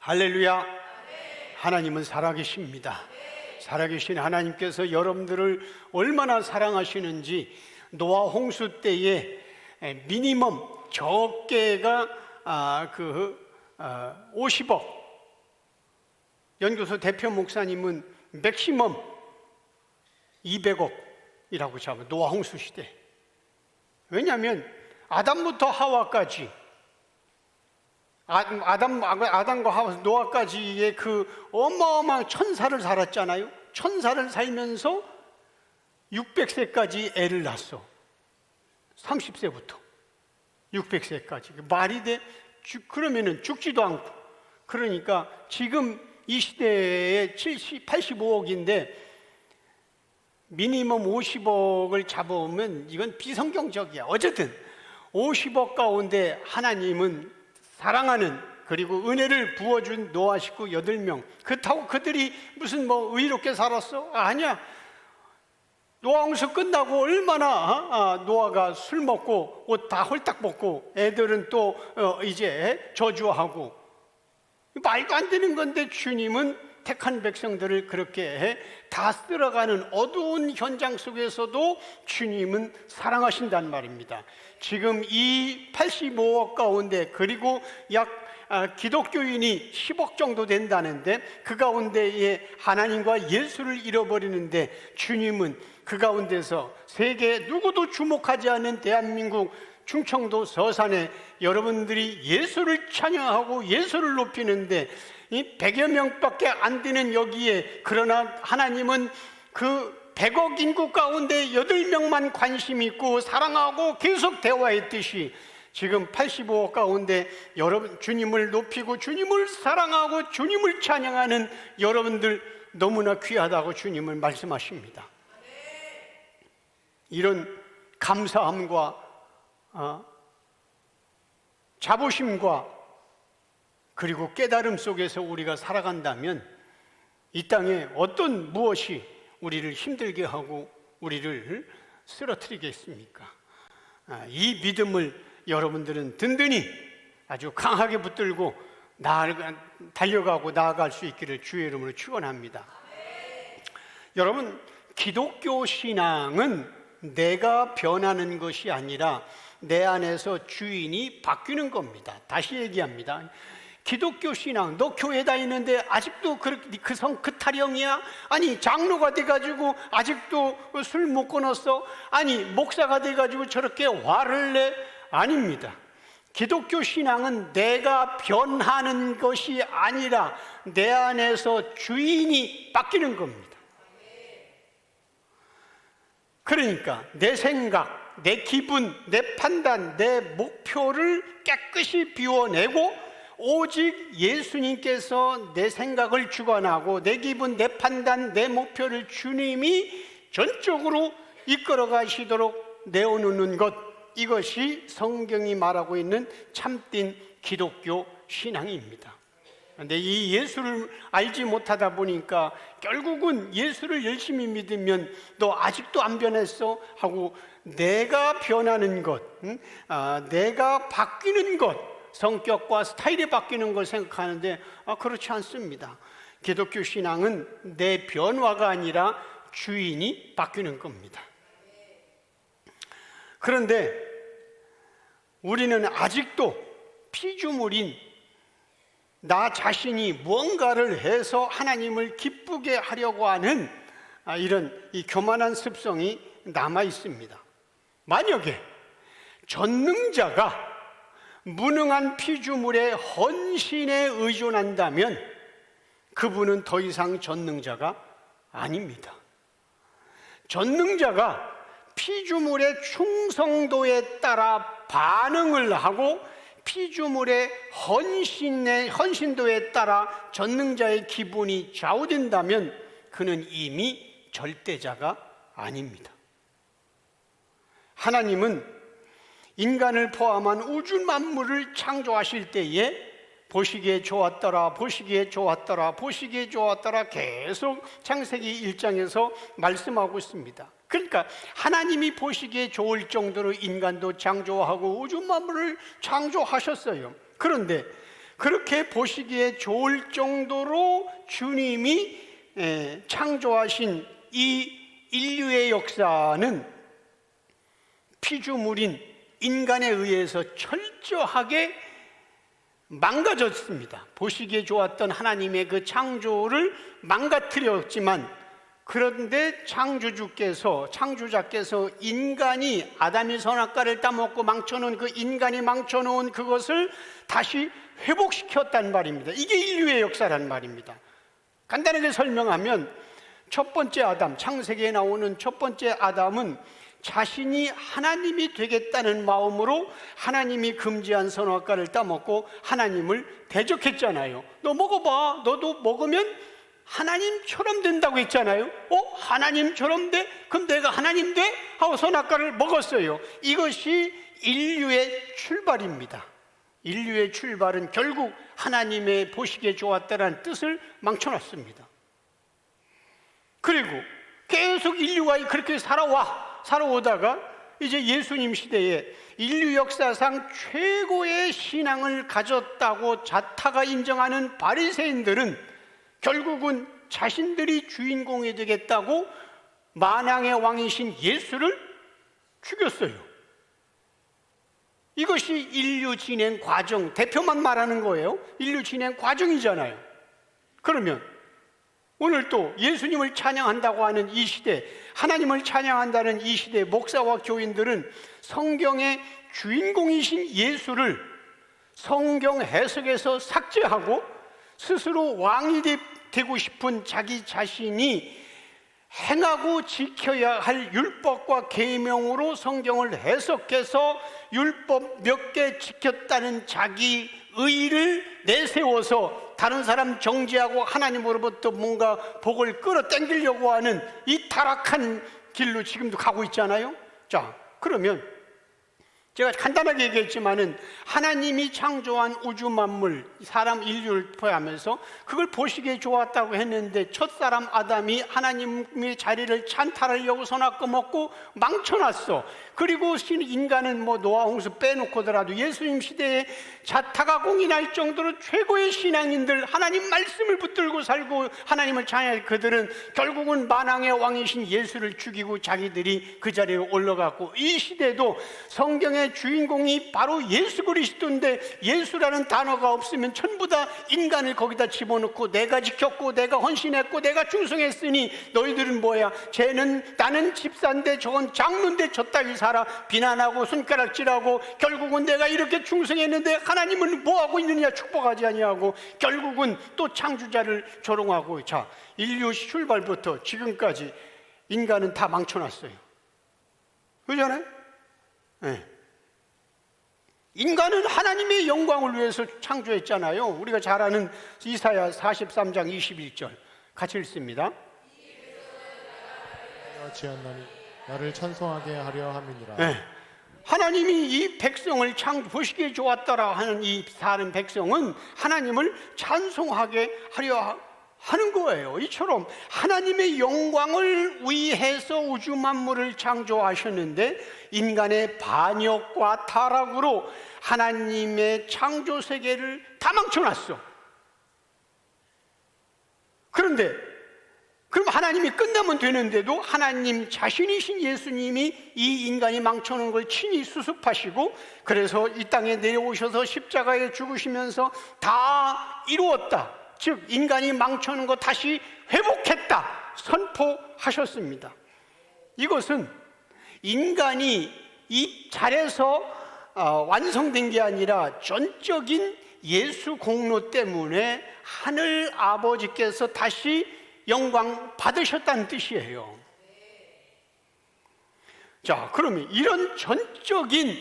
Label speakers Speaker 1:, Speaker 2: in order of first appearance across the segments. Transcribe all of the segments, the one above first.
Speaker 1: 할렐루야. 하나님은 살아계십니다. 살아계신 하나님께서 여러분들을 얼마나 사랑하시는지 노아 홍수 때에 미니멈 적게가 50억, 연구소 대표 목사님은 맥시멈 200억이라고 잡아. 노아 홍수 시대. 왜냐하면 아담부터 하와까지, 아담과 하와, 노아까지의 그 어마어마한 천사를 살았잖아요. 천사를 살면서 600세까지 애를 낳았어. 30세부터 600세까지 말이 돼? 그러면은 죽지도 않고. 그러니까 지금 이 시대에 85억인데 미니멈 50억을 잡아오면 이건 비성경적이야. 어쨌든 50억 가운데 하나님은 사랑하는, 그리고 은혜를 부어준 노아 식구 8명. 그렇다고 그들이 무슨 의롭게 살았어? 아니야. 노아 홍수 끝나고 얼마나 노아가 술 먹고 옷 다 홀딱 벗고 애들은 또 이제 저주하고, 말도 안 되는 건데 주님은 택한 백성들을 그렇게 다 쓸어가는 어두운 현장 속에서도 주님은 사랑하신단 말입니다. 지금 이 85억 가운데, 그리고 약 기독교인이 10억 정도 된다는데 그 가운데에 하나님과 예수를 잃어버리는데 주님은 그 가운데서 세계 누구도 주목하지 않는 대한민국 충청도 서산에 여러분들이 예수를 찬양하고 예수를 높이는데 이 100여 명밖에 안 되는 여기에, 그러나 하나님은 그 100억 인구 가운데 8명만 관심 있고 사랑하고 계속 대화했듯이 지금 85억 가운데 여러분 주님을 높이고 주님을 사랑하고 주님을 찬양하는 여러분들 너무나 귀하다고 주님을 말씀하십니다. 이런 감사함과 자부심과 그리고 깨달음 속에서 우리가 살아간다면 이 땅에 어떤 무엇이 우리를 힘들게 하고 우리를 쓰러뜨리겠습니까? 이 믿음을 여러분들은 든든히 아주 강하게 붙들고 달려가고 나아갈 수 있기를 주의 이름으로 축원합니다. 여러분, 기독교 신앙은 내가 변하는 것이 아니라 내 안에서 주인이 바뀌는 겁니다. 다시 얘기합니다. 기독교 신앙, 너 교회 다니는데 아직도 그 타령이야? 아니, 장로가 돼가지고 아직도 술 못 끊었어? 아니, 목사가 돼가지고 저렇게 화를 내? 아닙니다. 기독교 신앙은 내가 변하는 것이 아니라 내 안에서 주인이 바뀌는 겁니다. 그러니까 내 생각, 내 기분, 내 판단, 내 목표를 깨끗이 비워내고 오직 예수님께서 내 생각을 주관하고 내 기분, 내 판단, 내 목표를 주님이 전적으로 이끌어 가시도록 내어놓는 것, 이것이 성경이 말하고 있는 참된 기독교 신앙입니다. 그런데 이 예수를 알지 못하다 보니까 결국은 예수를 열심히 믿으면 너 아직도 안 변했어? 하고 내가 변하는 것, 내가 바뀌는 것, 성격과 스타일이 바뀌는 걸 생각하는데 그렇지 않습니다. 기독교 신앙은 내 변화가 아니라 주인이 바뀌는 겁니다. 그런데 우리는 아직도 피조물인 나 자신이 무언가를 해서 하나님을 기쁘게 하려고 하는 이런 이 교만한 습성이 남아 있습니다. 만약에 전능자가 무능한 피조물의 헌신에 의존한다면 그분은 더 이상 전능자가 아닙니다. 전능자가 피조물의 충성도에 따라 반응을 하고 피조물의 헌신도에 따라 전능자의 기분이 좌우된다면 그는 이미 절대자가 아닙니다. 하나님은 인간을 포함한 우주 만물을 창조하실 때에 보시기에 좋았더라, 보시기에 좋았더라, 보시기에 좋았더라 계속 창세기 1장에서 말씀하고 있습니다. 그러니까 하나님이 보시기에 좋을 정도로 인간도 창조하고 우주 만물을 창조하셨어요. 그런데 그렇게 보시기에 좋을 정도로 주님이 창조하신 이 인류의 역사는 피조물인 인간에 의해서 철저하게 망가졌습니다. 보시기에 좋았던 하나님의 그 창조를 망가뜨렸지만, 그런데 창조자께서 인간이 아담이 선악과를 따먹고 망쳐놓은 그 인간이 망쳐놓은 그것을 다시 회복시켰단 말입니다. 이게 인류의 역사란 말입니다. 간단하게 설명하면 첫 번째 아담, 창세기에 나오는 첫 번째 아담은 자신이 하나님이 되겠다는 마음으로 하나님이 금지한 선악과를 따먹고 하나님을 대적했잖아요. 너 먹어봐. 너도 먹으면 하나님처럼 된다고 했잖아요. 하나님처럼 돼? 그럼 내가 하나님 돼? 하고 선악과를 먹었어요. 이것이 인류의 출발입니다. 인류의 출발은 결국 하나님의 보시기에 좋았다라는 뜻을 망쳐놨습니다. 그리고 계속 인류가 그렇게 살아오다가 이제 예수님 시대에 인류 역사상 최고의 신앙을 가졌다고 자타가 인정하는 바리새인들은 결국은 자신들이 주인공이 되겠다고 만왕의 왕이신 예수를 죽였어요. 이것이 인류 진행 과정, 대표만 말하는 거예요. 인류 진행 과정이잖아요. 그러면 오늘 또 예수님을 찬양한다고 하는 이 시대, 하나님을 찬양한다는 이 시대 목사와 교인들은 성경의 주인공이신 예수를 성경 해석에서 삭제하고 스스로 왕이 되고 싶은 자기 자신이 행하고 지켜야 할 율법과 계명으로 성경을 해석해서 율법 몇 개 지켰다는 자기 의를 내세워서 다른 사람 정죄하고 하나님으로부터 뭔가 복을 끌어당기려고 하는 이 타락한 길로 지금도 가고 있잖아요. 자, 그러면 제가 간단하게 얘기했지만은 하나님이 창조한 우주 만물, 사람 인류를 포함해서 그걸 보시기에 좋았다고 했는데 첫사람 아담이 하나님의 자리를 찬탈하려고 선악과 먹고 망쳐놨어. 그리고 인간은 노아 홍수 빼놓고더라도 예수님 시대에 자타가 공인할 정도로 최고의 신앙인들, 하나님 말씀을 붙들고 살고 하나님을 찬양할 그들은 결국은 만왕의 왕이신 예수를 죽이고 자기들이 그 자리에 올라갔고, 이 시대도 성경의 주인공이 바로 예수 그리스도인데 예수라는 단어가 없으면 전부 다 인간을 거기다 집어넣고 내가 지켰고 내가 헌신했고 내가 충성했으니 너희들은 뭐야, 나는 집사인데 저건 장로인데 저 따위 살아 비난하고 손가락질하고 결국은 내가 이렇게 충성했는데 하나님은 뭐하고 있느냐, 축복하지 아니하고 결국은 또 창조자를 조롱하고. 자, 인류 출발부터 지금까지 인간은 다 망쳐놨어요. 그러잖아요? 네. 인간은 하나님의 영광을 위해서 창조했잖아요. 우리가 잘 아는 이사야 43장 21절 같이 읽습니다.
Speaker 2: 지었나니 나를 찬송하게 하려 함이니라.
Speaker 1: 네. 하나님이 이 백성을 보시기에 좋았더라 하는 이 사는 백성은 하나님을 찬송하게 하려 하는 거예요. 이처럼 하나님의 영광을 위해서 우주 만물을 창조하셨는데 인간의 반역과 타락으로 하나님의 창조 세계를 다 망쳐놨어. 그런데 그럼 하나님이 끝나면 되는데도 하나님 자신이신 예수님이 이 인간이 망쳐놓은 걸 친히 수습하시고, 그래서 이 땅에 내려오셔서 십자가에 죽으시면서 다 이루었다, 즉 인간이 망쳐놓은 거 다시 회복했다 선포하셨습니다. 이것은 인간이 이 자리에서 완성된 게 아니라 전적인 예수 공로 때문에 하늘 아버지께서 다시 영광 받으셨다는 뜻이에요. 자, 그러면 이런 전적인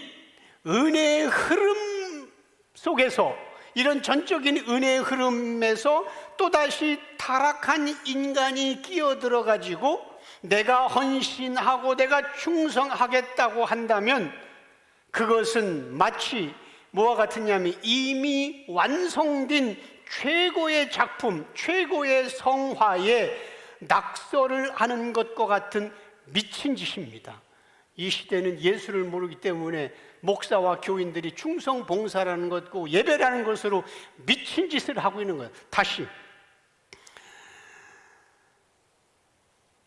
Speaker 1: 은혜의 흐름 속에서, 이런 전적인 은혜의 흐름에서 또다시 타락한 인간이 끼어들어 가지고 내가 헌신하고 내가 충성하겠다고 한다면 그것은 마치 뭐와 같으냐면 이미 완성된 최고의 작품, 최고의 성화에 낙서를 하는 것과 같은 미친 짓입니다. 이 시대는 예수를 모르기 때문에 목사와 교인들이 충성 봉사라는 것고 예배라는 것으로 미친 짓을 하고 있는 거예요. 다시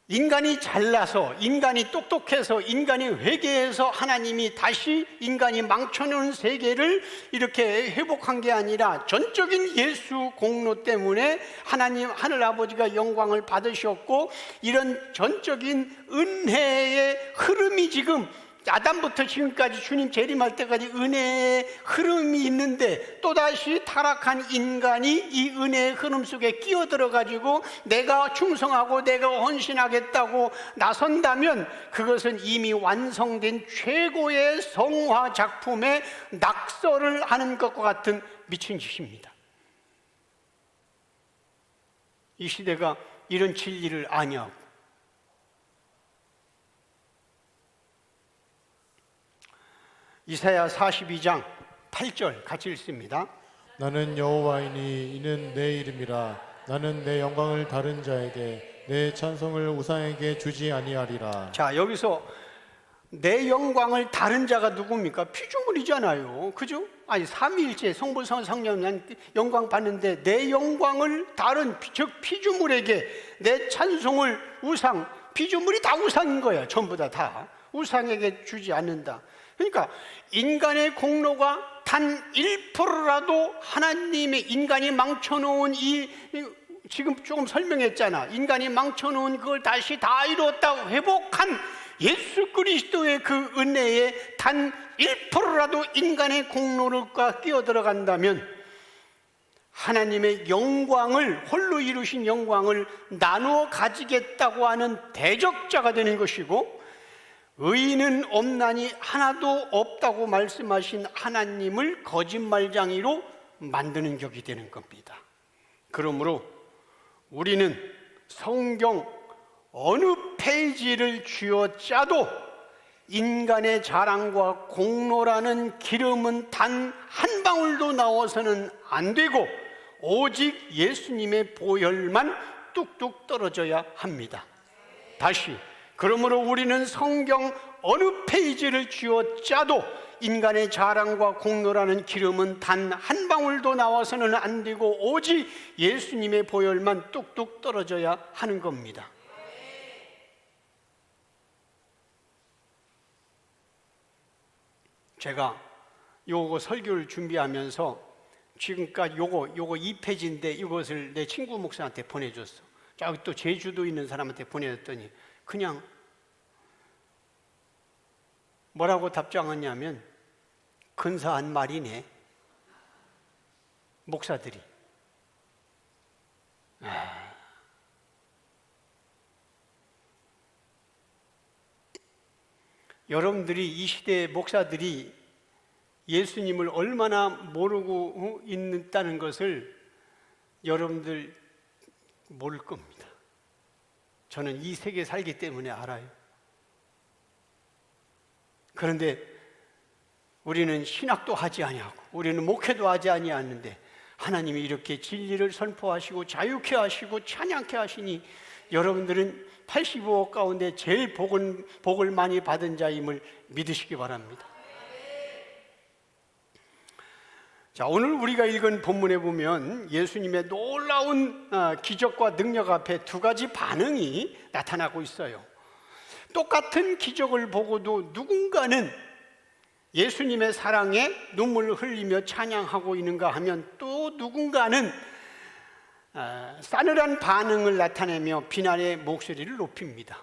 Speaker 1: 인간이 잘나서, 인간이 똑똑해서, 인간이 회개해서 하나님이 다시 인간이 망쳐놓은 세계를 이렇게 회복한 게 아니라 전적인 예수 공로 때문에 하나님 하늘아버지가 영광을 받으셨고, 이런 전적인 은혜의 흐름이 지금 아담부터 지금까지 주님 재림할 때까지 은혜의 흐름이 있는데, 또다시 타락한 인간이 이 은혜의 흐름 속에 끼어들어가지고 내가 충성하고 내가 헌신하겠다고 나선다면 그것은 이미 완성된 최고의 성화 작품에 낙서를 하는 것과 같은 미친 짓입니다. 이 시대가 이런 진리를 아냐고. 이사야 42장 8절 같이 읽습니다.
Speaker 2: 나는 여호와이니 이는 내 이름이라. 나는 내 영광을 다른 자에게, 내 찬송을 우상에게 주지 아니하리라.
Speaker 1: 자, 여기서 내 영광을 다른 자가 누굽니까? 피조물이잖아요. 그죠? 아니, 삼위일체 성부 성령 영광 받는데 내 영광을 다른, 즉 피조물에게 내 찬송을 우상, 피조물이 다 우상인 거야. 전부 다 우상에게 주지 않는다. 그러니까 인간의 공로가 단 1%라도 하나님의, 인간이 망쳐놓은 지금 조금 설명했잖아. 인간이 망쳐놓은 그걸 다시 다 이루었다고 회복한 예수 그리스도의 그 은혜에 단 1%라도 인간의 공로가 끼어들어간다면 하나님의 영광을, 홀로 이루신 영광을 나누어 가지겠다고 하는 대적자가 되는 것이고, 의인은 없나니 하나도 없다고 말씀하신 하나님을 거짓말쟁이로 만드는 격이 되는 겁니다. 그러므로 우리는 성경 어느 페이지를 쥐어짜도 인간의 자랑과 공로라는 기름은 단 한 방울도 나와서는 안 되고 오직 예수님의 보혈만 뚝뚝 떨어져야 합니다. 다시, 그러므로 우리는 성경 어느 페이지를 쥐어짜도 인간의 자랑과 공로라는 기름은 단 한 방울도 나와서는 안 되고 오직 예수님의 보혈만 뚝뚝 떨어져야 하는 겁니다. 제가 요거 설교를 준비하면서 지금까지 요거 2페이지인데 이것을 내 친구 목사한테 보내줬어. 저기 또 제주도 있는 사람한테 보내줬더니 그냥 뭐라고 답장하냐면, 근사한 말이네, 목사들이. 여러분들이, 이 시대의 목사들이 예수님을 얼마나 모르고 있다는 것을 여러분들 모를 겁니다. 저는 이 세계에 살기 때문에 알아요. 그런데 우리는 신학도 하지 아니하고 우리는 목회도 하지 아니하는데 하나님이 이렇게 진리를 선포하시고 자유케 하시고 찬양케 하시니 여러분들은 85억 가운데 제일 복을 많이 받은 자임을 믿으시기 바랍니다. 자, 오늘 우리가 읽은 본문에 보면 예수님의 놀라운 기적과 능력 앞에 두 가지 반응이 나타나고 있어요. 똑같은 기적을 보고도 누군가는 예수님의 사랑에 눈물을 흘리며 찬양하고 있는가 하면, 또 누군가는 싸늘한 반응을 나타내며 비난의 목소리를 높입니다.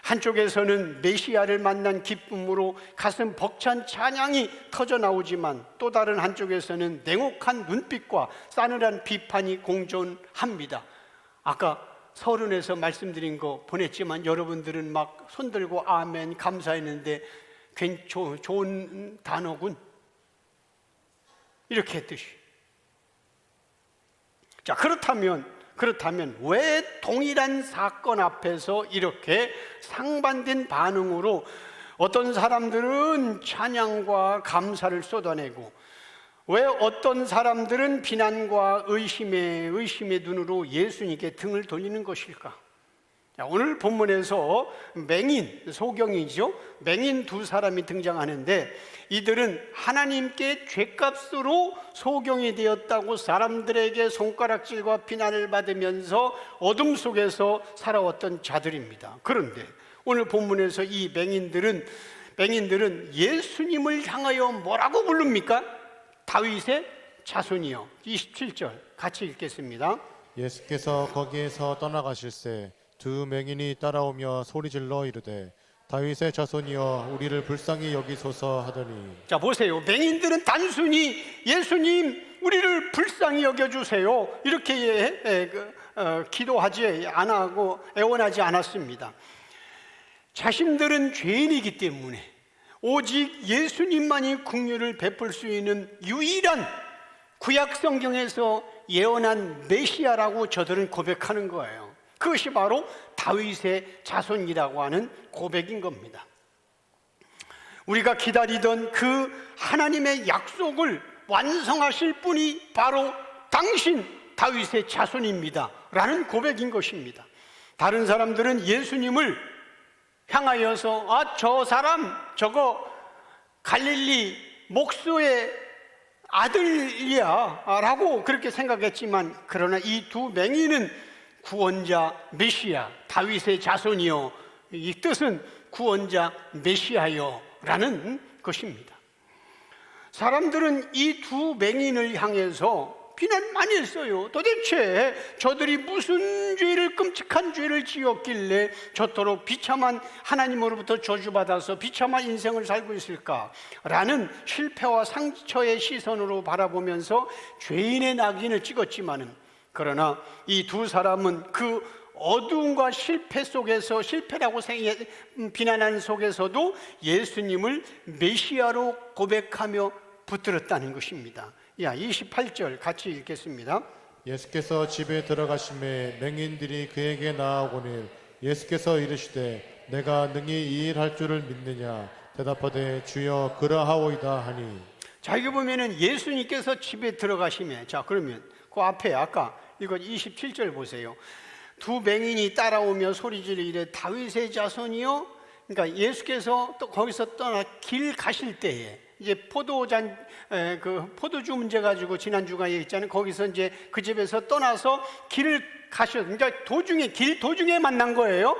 Speaker 1: 한쪽에서는 메시아를 만난 기쁨으로 가슴 벅찬 찬양이 터져 나오지만, 또 다른 한쪽에서는 냉혹한 눈빛과 싸늘한 비판이 공존합니다. 아까 서론에서 말씀드린 거 보냈지만 여러분들은 막 손들고 아멘 감사했는데 좋은 단어군, 이렇게 했듯이. 자, 그렇다면 왜 동일한 사건 앞에서 이렇게 상반된 반응으로 어떤 사람들은 찬양과 감사를 쏟아내고, 왜 어떤 사람들은 비난과 의심의 눈으로 예수님께 등을 돌리는 것일까? 자, 오늘 본문에서 맹인, 소경이죠. 맹인 두 사람이 등장하는데 이들은 하나님께 죗값으로 소경이 되었다고 사람들에게 손가락질과 비난을 받으면서 어둠 속에서 살아왔던 자들입니다. 그런데 오늘 본문에서 이 맹인들은 예수님을 향하여 뭐라고 부릅니까? 다윗의 자손이요. 27절 같이 읽겠습니다.
Speaker 2: 예수께서 거기에서 떠나가실새 두 맹인이 따라오며 소리질러 이르되 다윗의 자손이여 우리를 불쌍히 여기소서 하더니.
Speaker 1: 자, 보세요. 맹인들은 단순히 예수님 우리를 불쌍히 여겨주세요 이렇게 기도하지 않고 애원하지 않았습니다. 자신들은 죄인이기 때문에 오직 예수님만이 긍휼을 베풀 수 있는 유일한 구약 성경에서 예언한 메시아라고 저들은 고백하는 거예요. 그것이 바로 다윗의 자손이라고 하는 고백인 겁니다. 우리가 기다리던 그 하나님의 약속을 완성하실 분이 바로 당신 다윗의 자손입니다 라는 고백인 것입니다. 다른 사람들은 예수님을 향하여서 저 사람 저거 갈릴리 목수의 아들이야 라고 그렇게 생각했지만, 그러나 이 두 맹인은 구원자 메시아 다윗의 자손이요, 이 뜻은 구원자 메시아요 라는 것입니다. 사람들은 이 두 맹인을 향해서 비난 많이 했어요. 도대체 저들이 무슨 죄를, 끔찍한 죄를 지었길래 저토록 비참한 하나님으로부터 저주받아서 비참한 인생을 살고 있을까 라는 실패와 상처의 시선으로 바라보면서 죄인의 낙인을 찍었지만은, 그러나 이 두 사람은 그 어두움과 실패 속에서, 실패라고 비난하는 속에서도 예수님을 메시아로 고백하며 붙들었다는 것입니다. 28절 같이 읽겠습니다.
Speaker 2: 예수께서 집에 들어가심에 맹인들이 그에게 나아오거늘 예수께서 이르시되 내가 능히 이 일 할 줄을 믿느냐 대답하되 주여 그러하오이다 하니.
Speaker 1: 자, 여기 보면은 예수님께서 집에 들어가시면, 자 그러면 그 앞에 아까 이거 27절 보세요. 두 맹인이 따라오며 소리지르 이래 다윗의 자손이요. 그러니까 예수께서 또 거기서 떠나 길 가실 때에 이제 포도주 문제 가지고 지난 주간에 있잖아요. 거기서 이제 그 집에서 떠나서 길을 그러니까 길 도중에 만난 거예요.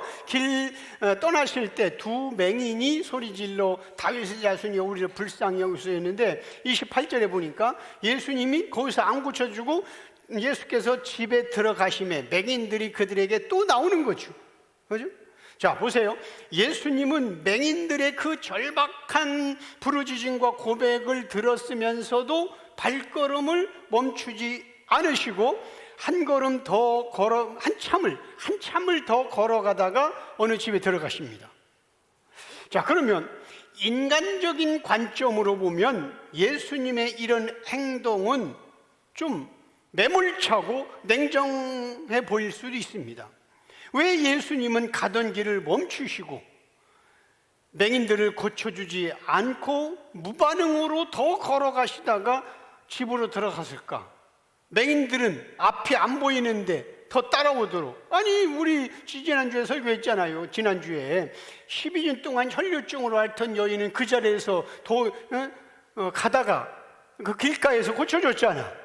Speaker 1: 떠나실 때 두 맹인이 소리질러 다윗의 자손이여 우리를 불쌍히 여기소서 했는데, 28절에 보니까 예수님이 거기서 안 고쳐주고 예수께서 집에 들어가심에 맹인들이 그들에게 또 나오는 거죠. 그죠? 자, 보세요. 예수님은 맹인들의 그 절박한 부르짖음과 고백을 들었으면서도 발걸음을 멈추지 않으시고 한참을 더 걸어가다가 어느 집에 들어가십니다. 자, 그러면 인간적인 관점으로 보면 예수님의 이런 행동은 좀 매몰차고 냉정해 보일 수도 있습니다. 왜 예수님은 가던 길을 멈추시고 맹인들을 고쳐주지 않고 무반응으로 더 걸어가시다가 집으로 들어갔을까? 맹인들은 앞이 안 보이는데 더 따라오도록, 아니 우리 지난주에 설교했잖아요. 지난주에 12년 동안 혈류증으로 앓던 여인은 그 자리에서 가다가 그 길가에서 고쳐줬잖아.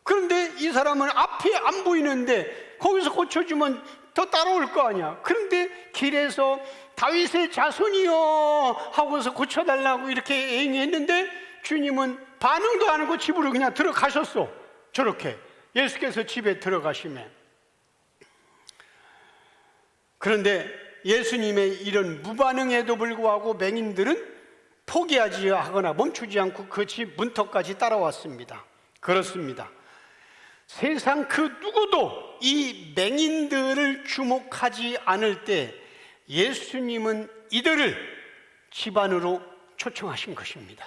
Speaker 1: 그런데 이 사람은 앞이 안 보이는데 거기서 고쳐주면 더 따라올 거 아니야. 그런데 길에서 다윗의 자손이여 하고서 고쳐달라고 이렇게 애행했는데 주님은 반응도 안 하고 집으로 그냥 들어가셨어. 저렇게 예수께서 집에 들어가시면. 그런데 예수님의 이런 무반응에도 불구하고 맹인들은 포기하지 하거나 멈추지 않고 그 집 문턱까지 따라왔습니다. 그렇습니다. 세상 그 누구도 이 맹인들을 주목하지 않을 때 예수님은 이들을 집 안으로 초청하신 것입니다.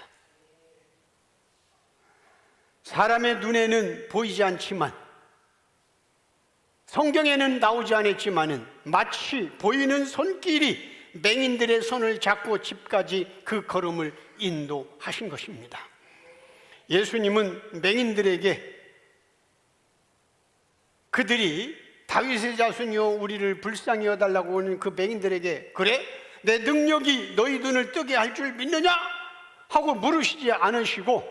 Speaker 1: 사람의 눈에는 보이지 않지만, 성경에는 나오지 않았지만은 마치 보이는 손길이 맹인들의 손을 잡고 집까지 그 걸음을 인도하신 것입니다. 예수님은 맹인들에게 그들이 다윗의 자손이여 우리를 불쌍히 여달라고 하는 그 맹인들에게 그래? 내 능력이 너희 눈을 뜨게 할 줄 믿느냐? 하고 물으시지 않으시고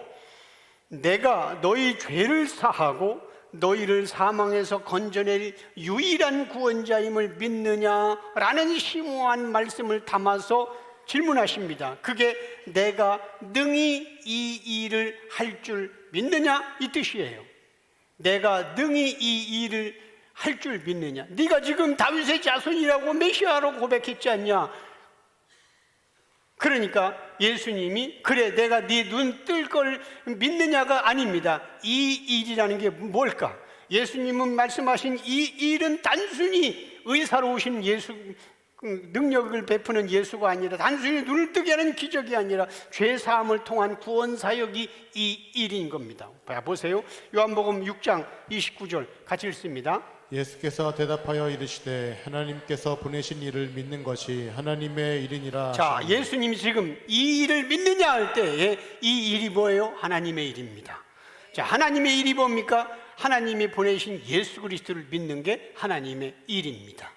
Speaker 1: 내가 너희 죄를 사하고 너희를 사망에서 건져낼 유일한 구원자임을 믿느냐라는 심오한 말씀을 담아서 질문하십니다. 그게 내가 능히 이 일을 할 줄 믿느냐 이 뜻이에요. 내가 능히 이 일을 할 줄 믿느냐. 네가 지금 다윗의 자손이라고 메시아로 고백했지 않냐. 그러니까 예수님이 그래 내가 네 눈 뜰 걸 믿느냐가 아닙니다. 이 일이라는 게 뭘까? 예수님은 말씀하신 이 일은 단순히 의사로 오신 예수 능력을 베푸는 예수가 아니라 단순히 눈을 뜨게 하는 기적이 아니라 죄사함을 통한 구원 사역이 이 일인 겁니다. 보세요. 요한복음 6장 29절 같이 읽습니다.
Speaker 2: 예수께서 대답하여 이르시되 하나님께서 보내신 이를 믿는 것이 하나님의 일이니라.
Speaker 1: 자, 예수님이 지금 이 일을 믿느냐 할 때에 이 일이 뭐예요? 하나님의 일입니다. 자, 하나님의 일이 뭡니까? 하나님이 보내신 예수 그리스도를 믿는 게 하나님의 일입니다.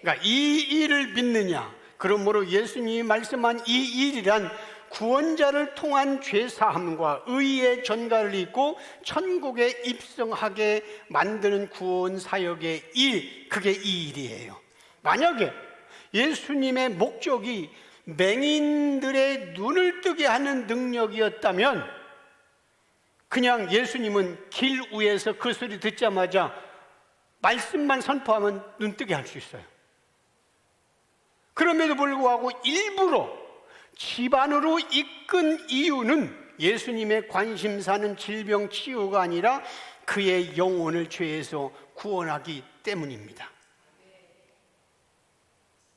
Speaker 1: 그러니까 이 일을 믿느냐? 그러므로 예수님이 말씀한 이 일이란 구원자를 통한 죄사함과 의의 전가를 입고 천국에 입성하게 만드는 구원 사역의 일, 그게 이 일이에요. 만약에 예수님의 목적이 맹인들의 눈을 뜨게 하는 능력이었다면 그냥 예수님은 길 위에서 그 소리 듣자마자 말씀만 선포하면 눈 뜨게 할 수 있어요. 그럼에도 불구하고 일부러 집안으로 이끈 이유는 예수님의 관심사는 질병 치유가 아니라 그의 영혼을 죄에서 구원하기 때문입니다.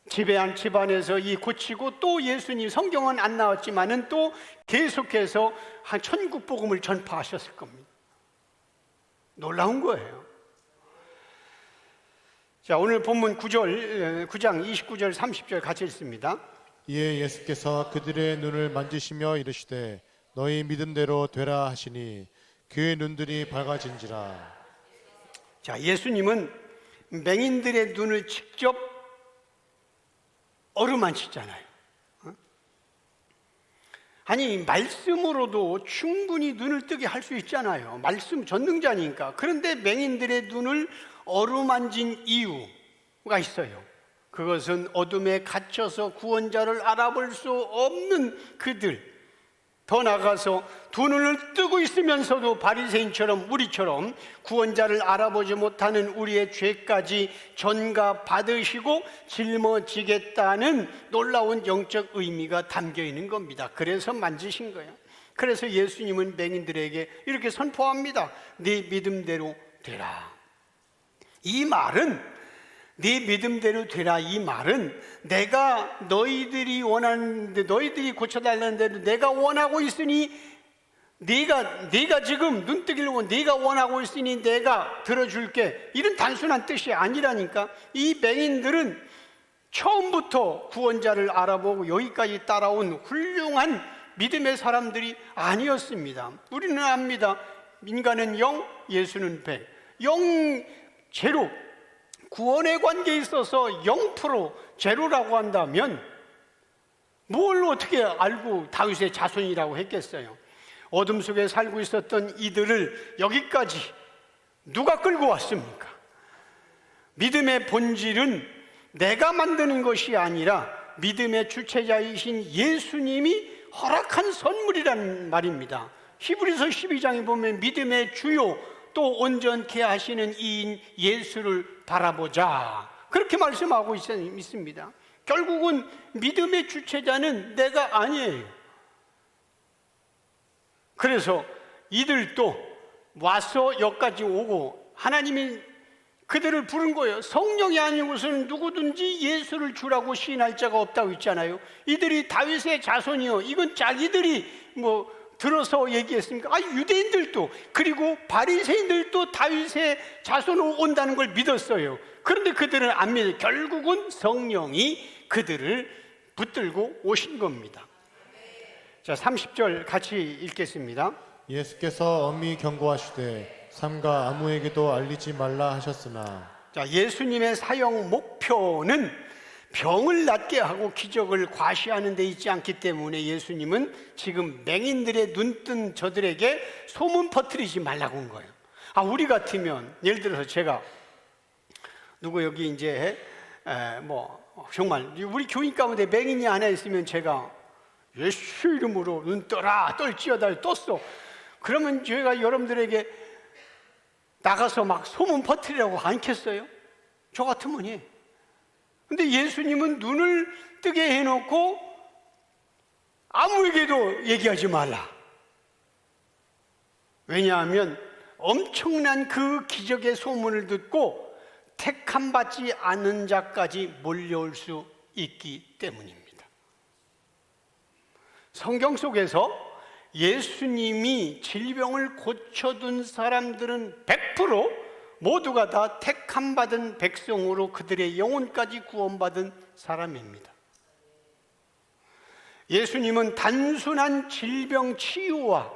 Speaker 1: 지배한 집안에서 이 고치고 또 예수님 성경은 안 나왔지만은 또 계속해서 한 천국 복음을 전파하셨을 겁니다. 놀라운 거예요. 자, 오늘 본문 9장 29절 30절 같이 읽습니다.
Speaker 2: 이에 예수께서 그들의 눈을 만지시며 이르시되 너희 믿음대로 되라 하시니 그의 눈들이 밝아진지라.
Speaker 1: 자, 예수님은 맹인들의 눈을 직접 어루만지잖아요. 아니, 말씀으로도 충분히 눈을 뜨게 할 수 있잖아요. 말씀 전능자니까. 그런데 맹인들의 눈을 어루만진 이유가 있어요. 그것은 어둠에 갇혀서 구원자를 알아볼 수 없는 그들, 더 나아가서 두 눈을 뜨고 있으면서도 바리새인처럼 우리처럼 구원자를 알아보지 못하는 우리의 죄까지 전가받으시고 짊어지겠다는 놀라운 영적 의미가 담겨 있는 겁니다. 그래서 만지신 거예요. 그래서 예수님은 맹인들에게 이렇게 선포합니다. 네 믿음대로 되라. 이 말은 네 믿음대로 되라, 이 말은 내가 너희들이 원하는데 너희들이 고쳐달라는 대로 내가 원하고 있으니 네가 지금 눈 뜨기려고 네가 원하고 있으니 내가 들어줄게, 이런 단순한 뜻이 아니라니까. 이 맹인들은 처음부터 구원자를 알아보고 여기까지 따라온 훌륭한 믿음의 사람들이 아니었습니다. 우리는 압니다. 인간은 0, 예수는 100. 0 제로, 구원의 관계에 있어서 0% 제로라고 한다면 뭘 어떻게 알고 다윗의 자손이라고 했겠어요? 어둠 속에 살고 있었던 이들을 여기까지 누가 끌고 왔습니까? 믿음의 본질은 내가 만드는 것이 아니라 믿음의 주체자이신 예수님이 허락한 선물이란 말입니다. 히브리서 12장에 보면 믿음의 주요 또 온전케 하시는 이인 예수를 바라보자, 그렇게 말씀하고 있습니다. 결국은 믿음의 주체자는 내가 아니에요. 그래서 이들도 와서 여기까지 오고 하나님이 그들을 부른 거예요. 성령이 아니고서는 누구든지 예수를 주라고 시인할 자가 없다고 있잖아요. 이들이 다윗의 자손이요, 이건 자기들이 들어서 얘기했습니까? 유대인들도 그리고 바리새인들도 다윗의 자손으로 온다는 걸 믿었어요. 그런데 그들은 안 믿어요. 결국은 성령이 그들을 붙들고 오신 겁니다. 자, 30절 같이 읽겠습니다.
Speaker 2: 예수께서 엄히 경고하시되 삼가 아무에게도 알리지 말라 하셨으나
Speaker 1: 자, 예수님의 사역 목표는 병을 낫게 하고 기적을 과시하는 데 있지 않기 때문에 예수님은 지금 맹인들의 눈뜬 저들에게 소문 퍼뜨리지 말라고 한 거예요. 우리 같으면 예를 들어서 제가 누구 여기 이제 정말 우리 교인 가운데 맹인이 하나 있으면 제가 예수 이름으로 눈 떠라 떨지어다 떴어. 그러면 제가 여러분들에게 나가서 막 소문 퍼뜨리라고 않겠어요? 저 같으면 해. 근데 예수님은 눈을 뜨게 해놓고 아무에게도 얘기하지 말라. 왜냐하면 엄청난 그 기적의 소문을 듣고 택함 받지 않은 자까지 몰려올 수 있기 때문입니다. 성경 속에서 예수님이 질병을 고쳐둔 사람들은 100% 모두가 다 택함 받은 백성으로 그들의 영혼까지 구원받은 사람입니다. 예수님은 단순한 질병 치유와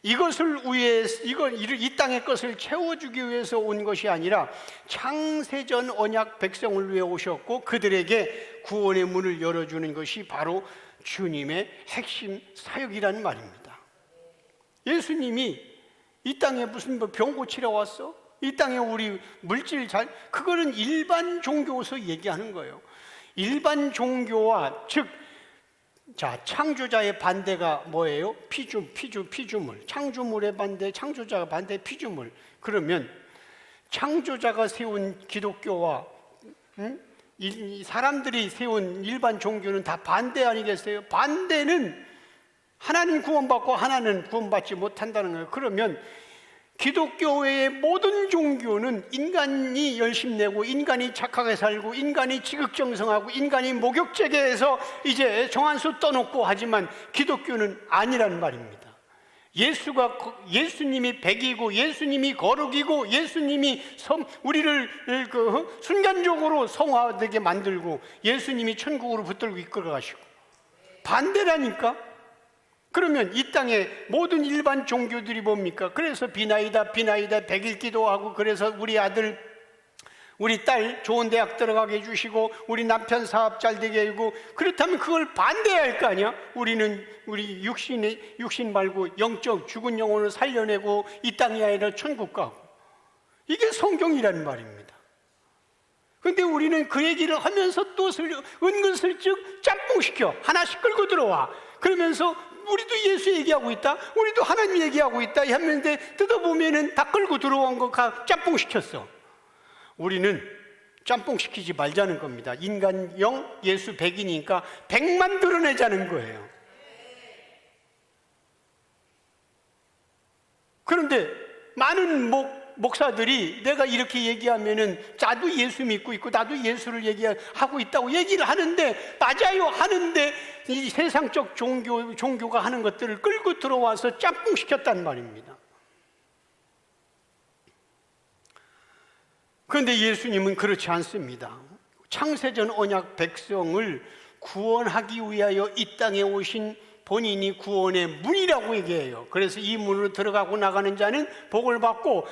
Speaker 1: 이것을 위해 이 땅의 것을 채워주기 위해서 온 것이 아니라 창세전 언약 백성을 위해 오셨고 그들에게 구원의 문을 열어주는 것이 바로 주님의 핵심 사역이라는 말입니다. 예수님이 이 땅에 무슨 병 고치러 왔어? 이 땅에 우리 물질 그거는 일반 종교에서 얘기하는 거예요. 일반 종교와 즉 창조자의 반대가 뭐예요? 피조물. 창조물의 반대, 창조자가 반대, 피조물. 그러면 창조자가 세운 기독교와 사람들이 세운 일반 종교는 다 반대 아니겠어요? 반대는 하나는 구원받고 하나는 구원받지 못한다는 거예요. 그러면 기독교의 모든 종교는 인간이 열심 내고 인간이 착하게 살고 인간이 지극정성하고 인간이 목욕제계에서 이제 정한수 떠놓고 하지만 기독교는 아니란 말입니다. 예수님이 백이고 예수님이 거룩이고 예수님이 우리를 순간적으로 성화되게 만들고 예수님이 천국으로 붙들고 이끌어 가시고 반대라니까. 그러면 이 땅의 모든 일반 종교들이 뭡니까? 그래서 비나이다 백일 기도하고 그래서 우리 아들 우리 딸 좋은 대학 들어가게 해주시고 우리 남편 사업 잘 되게 해주고 그렇다면 그걸 반대해야 할 거 아니야? 우리는 우리 육신 말고 영적 죽은 영혼을 살려내고 이 땅이 아니라 천국 가고 이게 성경이라는 말입니다. 그런데 우리는 그 얘기를 하면서 또 은근슬쩍 짬뽕시켜 하나씩 끌고 들어와. 그러면서 우리도 예수 얘기하고 있다, 우리도 하나님 얘기하고 있다 했는데 뜯어보면은 다 끌고 들어온 거 짬뽕시켰어. 우리는 짬뽕시키지 말자는 겁니다. 인간 0, 예수 100이니까 100만 드러내자는 거예요. 그런데 많은 목사들이 내가 이렇게 얘기하면은 나도 예수 믿고 있고 나도 예수를 얘기하고 있다고 얘기를 하는데 맞아요 하는데 이 세상적 종교가 하는 것들을 끌고 들어와서 짬뽕시켰단 말입니다. 그런데 예수님은 그렇지 않습니다. 창세전 언약 백성을 구원하기 위하여 이 땅에 오신 본인이 구원의 문이라고 얘기해요. 그래서 이 문으로 들어가고 나가는 자는 복을 받고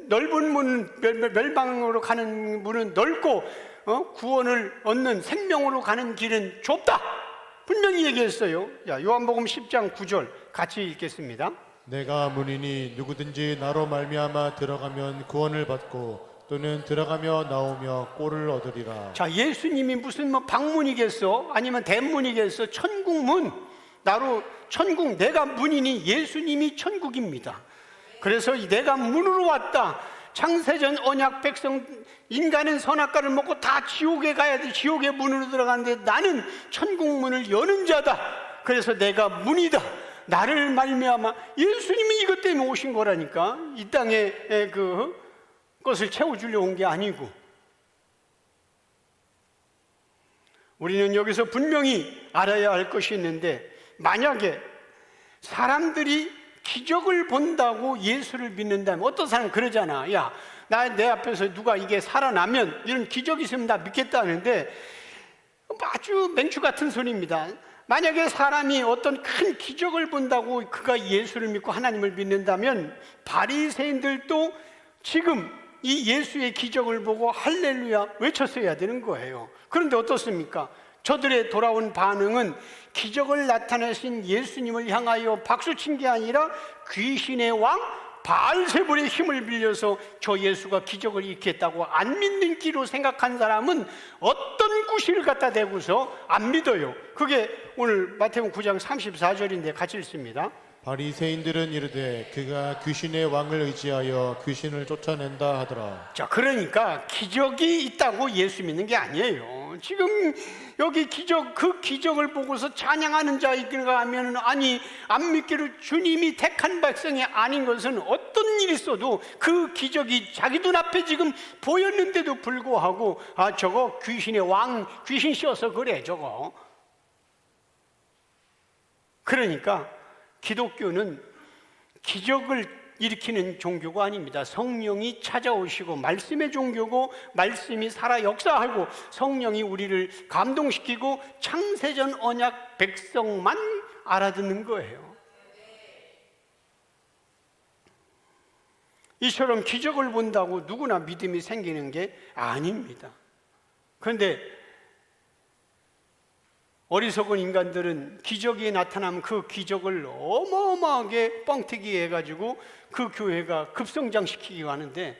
Speaker 1: 넓은 문, 멸망으로 가는 문은 넓고 구원을 얻는 생명으로 가는 길은 좁다. 분명히 얘기했어요. 요한복음 10장 9절 같이 읽겠습니다.
Speaker 2: 내가 문이니 누구든지 나로 말미암아 들어가면 구원을 받고 또는 들어가며 나오며 꼴을 얻으리라.
Speaker 1: 자, 예수님이 무슨 방문이겠어? 아니면 대문이겠어? 천국문. 나로 천국 내가 문이니 예수님이 천국입니다. 그래서 내가 문으로 왔다. 창세전 언약 백성 인간은 선악과를 먹고 다 지옥에 가야 돼. 지옥의 문으로 들어가는데 나는 천국 문을 여는 자다. 그래서 내가 문이다. 나를 말미암아 예수님이 이것 때문에 오신 거라니까. 이 땅에 것을 채워주려고 온 게 아니고. 우리는 여기서 분명히 알아야 할 것이 있는데 만약에 사람들이 기적을 본다고 예수를 믿는다면 어떤 사람은 그러잖아. 내 앞에서 누가 이게 살아나면 이런 기적이 있으면 나 믿겠다는데 아주 맹추 같은 소리입니다. 만약에 사람이 어떤 큰 기적을 본다고 그가 예수를 믿고 하나님을 믿는다면 바리새인들도 지금 이 예수의 기적을 보고 할렐루야 외쳤어야 되는 거예요. 그런데 어떻습니까? 저들의 돌아온 반응은 기적을 나타내신 예수님을 향하여 박수친 게 아니라 귀신의 왕 바알세불의 힘을 빌려서 저 예수가 기적을 일으켰다고 안 믿는 기로 생각한 사람은 어떤 구실을 갖다 대고서 안 믿어요. 그게 오늘 마태복음 9장 34절인데 같이 읽습니다.
Speaker 2: 바리새인들은 이르되 그가 귀신의 왕을 의지하여 귀신을 쫓아낸다 하더라.
Speaker 1: 자, 그러니까 기적이 있다고 예수 믿는 게 아니에요. 지금 여기 그 기적을 보고서 찬양하는 자인가 하면 아니, 안 믿기로 주님이 택한 백성이 아닌 것은 어떤 일이 있어도 그 기적이 자기 눈앞에 지금 보였는데도 불구하고 아, 저거 귀신의 왕, 귀신 씌어서 그래 저거. 그러니까 기독교는 기적을 일으키는 종교가 아닙니다. 성령이 찾아오시고 말씀의 종교고, 말씀이 살아 역사하고 성령이 우리를 감동시키고 창세전 언약 백성만 알아듣는 거예요. 이처럼 기적을 본다고 누구나 믿음이 생기는 게 아닙니다. 그런데 어리석은 인간들은 기적이 나타나면 그 기적을 어마어마하게 뻥튀기 해가지고 그 교회가 급성장시키기 하는데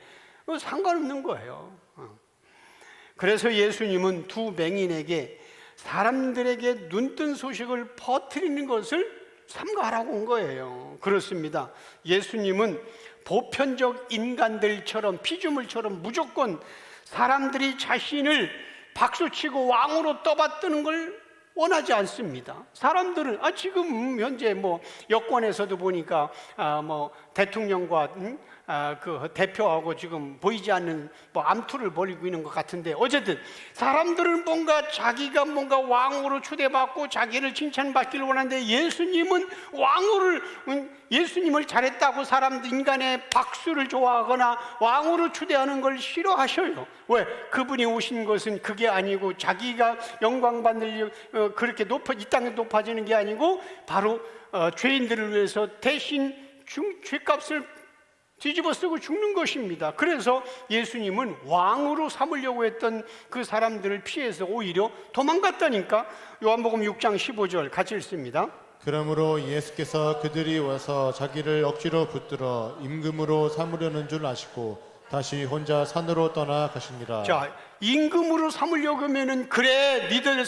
Speaker 1: 상관없는 거예요. 그래서 예수님은 두 맹인에게 사람들에게 눈뜬 소식을 퍼뜨리는 것을 삼가하라고 온 거예요. 그렇습니다. 예수님은 보편적 인간들처럼 피조물처럼 무조건 사람들이 자신을 박수치고 왕으로 떠받드는 걸 원하지 않습니다. 사람들은 지금 현재 여권에서도 보니까 대통령과 그 대표하고 지금 보이지 않는 암투를 벌이고 있는 것 같은데, 어쨌든 사람들은 자기가 왕으로 초대받고 자기를 칭찬받기를 원하는데, 예수님은 예수님을 잘했다고 사람들 인간의 박수를 좋아하거나 왕으로 초대하는 걸 싫어하셔요. 왜? 그분이 오신 것은 그게 아니고 자기가 영광 받는 그렇게 이 땅에 높아지는 게 아니고 바로 죄인들을 위해서 대신 죄값을 뒤집어 쓰고 죽는 것입니다. 그래서 예수님은 왕으로 삼으려고 했던 그 사람들을 피해서 오히려 도망갔다니까. 요한복음 6장 15절 같이 읽습니다.
Speaker 2: 그러므로 예수께서 그들이 와서 자기를 억지로 붙들어 임금으로 삼으려는 줄 아시고 다시 혼자 산으로 떠나 가시니라.
Speaker 1: 자, 임금으로 삼으려고 하면은 그래, 니들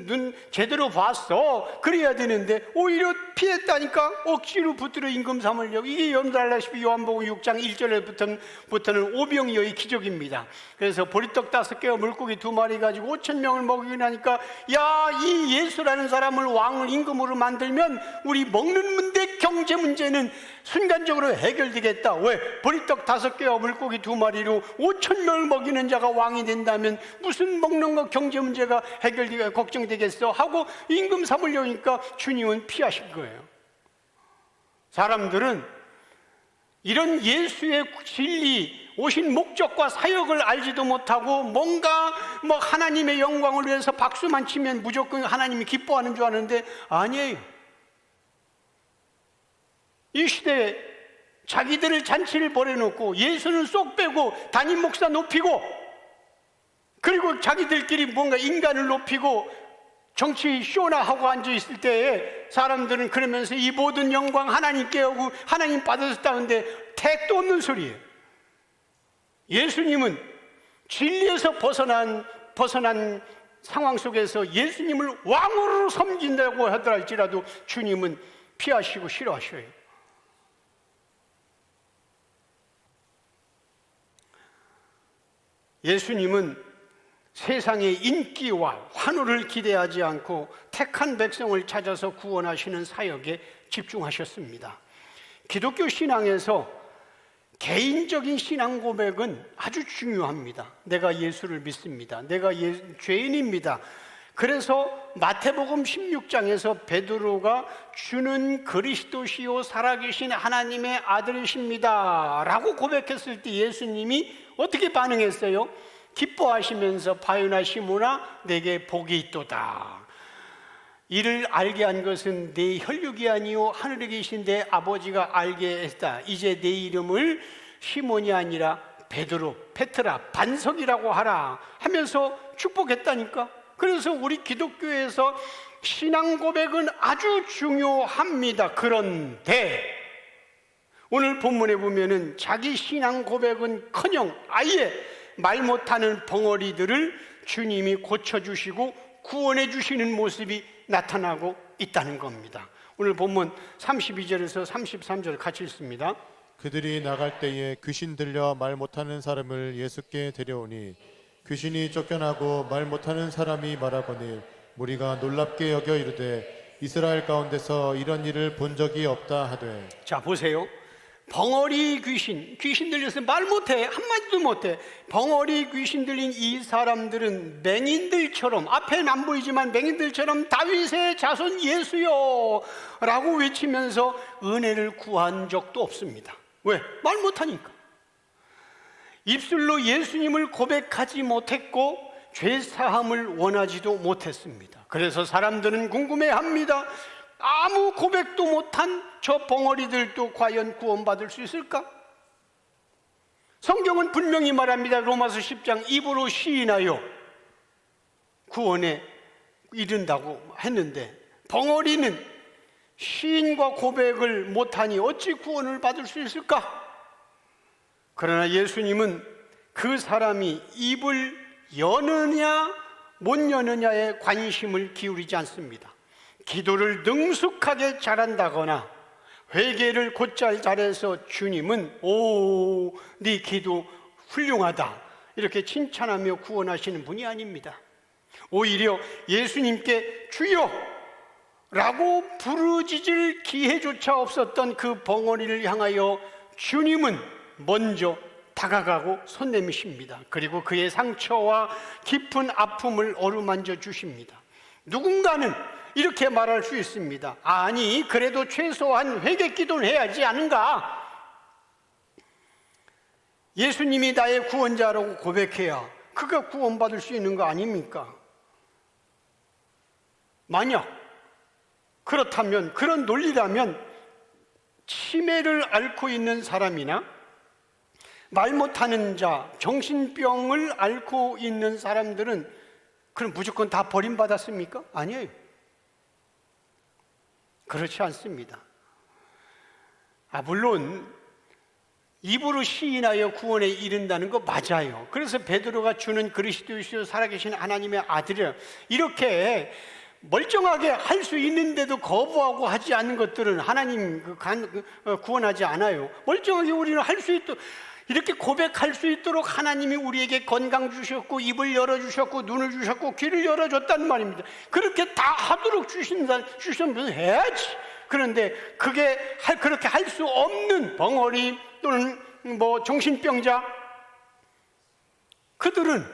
Speaker 1: 눈 제대로 봤어, 그래야 되는데 오히려 피했다니까. 억지로 붙들어 임금 삼으려고. 이게 여러분들 알다시피 요한복음 6장 1절부터는 오병이어의 기적입니다. 그래서 보리떡 5개와 물고기 2마리 가지고 5,000명을 먹이고 나니까, 야, 이 예수라는 사람을 왕을 임금으로 만들면 우리 먹는 문제, 경제 문제는 순간적으로 해결되겠다. 왜? 보리떡 5개와 물고기 2마리로 5,000명을 먹이는 자가 왕이 된다면 무슨 먹는 거 경제 문제가 해결되게 걱정되겠어 하고 임금 삼으려니까 주님은 피하신 거예요. 사람들은 이런 예수의 진리, 오신 목적과 사역을 알지도 못하고 하나님의 영광을 위해서 박수만 치면 무조건 하나님이 기뻐하는 줄 아는데 아니에요. 이 시대에 자기들을 잔치를 벌여놓고 예수는 쏙 빼고 담임 목사 높이고, 그리고 자기들끼리 뭔가 인간을 높이고 정치 쇼나 하고 앉아있을 때에 사람들은 그러면서 이 모든 영광 하나님께 하고 하나님 받으셨다는데 택도 없는 소리예요. 예수님은 진리에서 벗어난 상황 속에서 예수님을 왕으로 섬긴다고 하더라도 주님은 피하시고 싫어하셔요. 예수님은 세상의 인기와 환호를 기대하지 않고 택한 백성을 찾아서 구원하시는 사역에 집중하셨습니다. 기독교 신앙에서 개인적인 신앙 고백은 아주 중요합니다. 내가 예수를 믿습니다. 내가 죄인입니다. 그래서 마태복음 16장에서 베드로가 주는 그리스도시요 살아계신 하나님의 아들이십니다 라고 고백했을 때 예수님이 어떻게 반응했어요? 기뻐하시면서 바요나 시모나 내게 복이 있도다. 이를 알게 한 것은 내 혈육이 아니요 하늘에 계신 내 아버지가 알게 했다. 이제 내 이름을 시몬이 아니라 베드로, 페트라, 반석이라고 하라 하면서 축복했다니까. 그래서 우리 기독교에서 신앙 고백은 아주 중요합니다. 그런데 오늘 본문에 보면은 자기 신앙 고백은커녕 아예 말 못하는 벙어리들을 주님이 고쳐주시고 구원해 주시는 모습이 나타나고 있다는 겁니다. 오늘 본문 32절에서 33절 같이 읽습니다.
Speaker 2: 그들이 나갈 때에 귀신 들려 말 못하는 사람을 예수께 데려오니 귀신이 쫓겨나고 말 못하는 사람이 말하거늘 무리가 놀랍게 여겨 이르되 이스라엘 가운데서 이런 일을 본 적이 없다 하되.
Speaker 1: 자 보세요. 벙어리 귀신 들려서 말 못해, 한마디도 못해. 벙어리 귀신 들린 이 사람들은 맹인들처럼, 앞에는 안 보이지만 맹인들처럼 다윗의 자손 예수여 라고 외치면서 은혜를 구한 적도 없습니다. 왜? 말 못하니까. 입술로 예수님을 고백하지 못했고 죄사함을 원하지도 못했습니다. 그래서 사람들은 궁금해합니다. 아무 고백도 못한 저 벙어리들도 과연 구원받을 수 있을까? 성경은 분명히 말합니다. 로마서 10장 입으로 시인하여 구원에 이른다고 했는데 벙어리는 시인과 고백을 못하니 어찌 구원을 받을 수 있을까? 그러나 예수님은 그 사람이 입을 여느냐 못 여느냐에 관심을 기울이지 않습니다. 기도를 능숙하게 잘한다거나 회개를 곧잘 잘해서 주님은 오, 네 기도 훌륭하다 이렇게 칭찬하며 구원하시는 분이 아닙니다. 오히려 예수님께 주여 라고 부르짖을 기회조차 없었던 그 벙어리를 향하여 주님은 먼저 다가가고 손 내미십니다. 그리고 그의 상처와 깊은 아픔을 어루만져 주십니다. 누군가는 이렇게 말할 수 있습니다. 아니 그래도 최소한 회개 기도는 해야지 않은가? 예수님이 나의 구원자라고 고백해야 그가 구원받을 수 있는 거 아닙니까? 만약 그렇다면, 그런 논리라면 치매를 앓고 있는 사람이나 말 못하는 자, 정신병을 앓고 있는 사람들은 그럼 무조건 다 버림받았습니까? 아니에요. 그렇지 않습니다. 물론 입으로 시인하여 구원에 이른다는 거 맞아요. 그래서 베드로가 주는 그리스도이시요 살아계신 하나님의 아들이라 이렇게 멀쩡하게 할 수 있는데도 거부하고 하지 않는 것들은 하나님 구원하지 않아요. 멀쩡하게 우리는 할 수 있도록 이렇게 고백할 수 있도록 하나님이 우리에게 건강 주셨고 입을 열어주셨고 눈을 주셨고 귀를 열어줬단 말입니다. 그렇게 다 하도록 주시면 해야지. 그런데 그렇게 할 수 없는 벙어리 또는 정신병자 그들은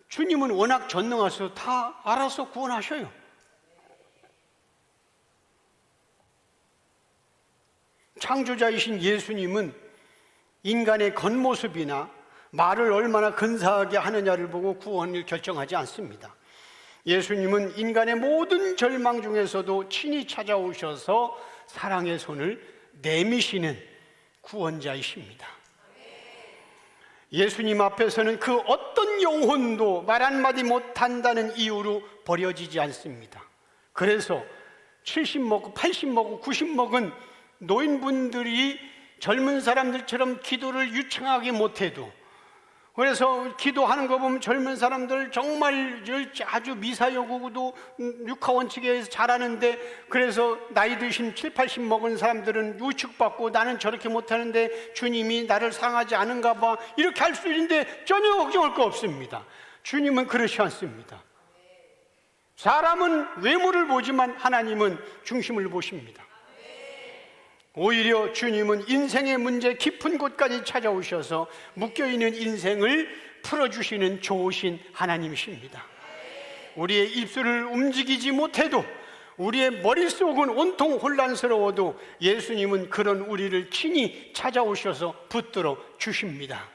Speaker 1: 주님은 워낙 전능하셔서 다 알아서 구원하셔요. 창조자이신 예수님은 인간의 겉모습이나 말을 얼마나 근사하게 하느냐를 보고 구원을 결정하지 않습니다. 예수님은 인간의 모든 절망 중에서도 친히 찾아오셔서 사랑의 손을 내미시는 구원자이십니다. 예수님 앞에서는 그 어떤 영혼도 말 한마디 못한다는 이유로 버려지지 않습니다. 그래서 70 먹고 80 먹고 90 먹은 노인분들이 젊은 사람들처럼 기도를 유창하게 못해도 그래서 기도하는 거 보면 젊은 사람들 정말 아주 미사여구도 육하원칙에 잘하는데 그래서 나이 드신 7, 80 먹은 사람들은 유축받고 나는 저렇게 못하는데 주님이 나를 사랑하지 않은가 봐 이렇게 할 수 있는데 전혀 걱정할 거 없습니다. 주님은 그렇지 않습니다. 사람은 외모를 보지만 하나님은 중심을 보십니다. 오히려 주님은 인생의 문제 깊은 곳까지 찾아오셔서 묶여있는 인생을 풀어주시는 좋으신 하나님이십니다. 우리의 입술을 움직이지 못해도 우리의 머릿속은 온통 혼란스러워도 예수님은 그런 우리를 친히 찾아오셔서 붙들어 주십니다.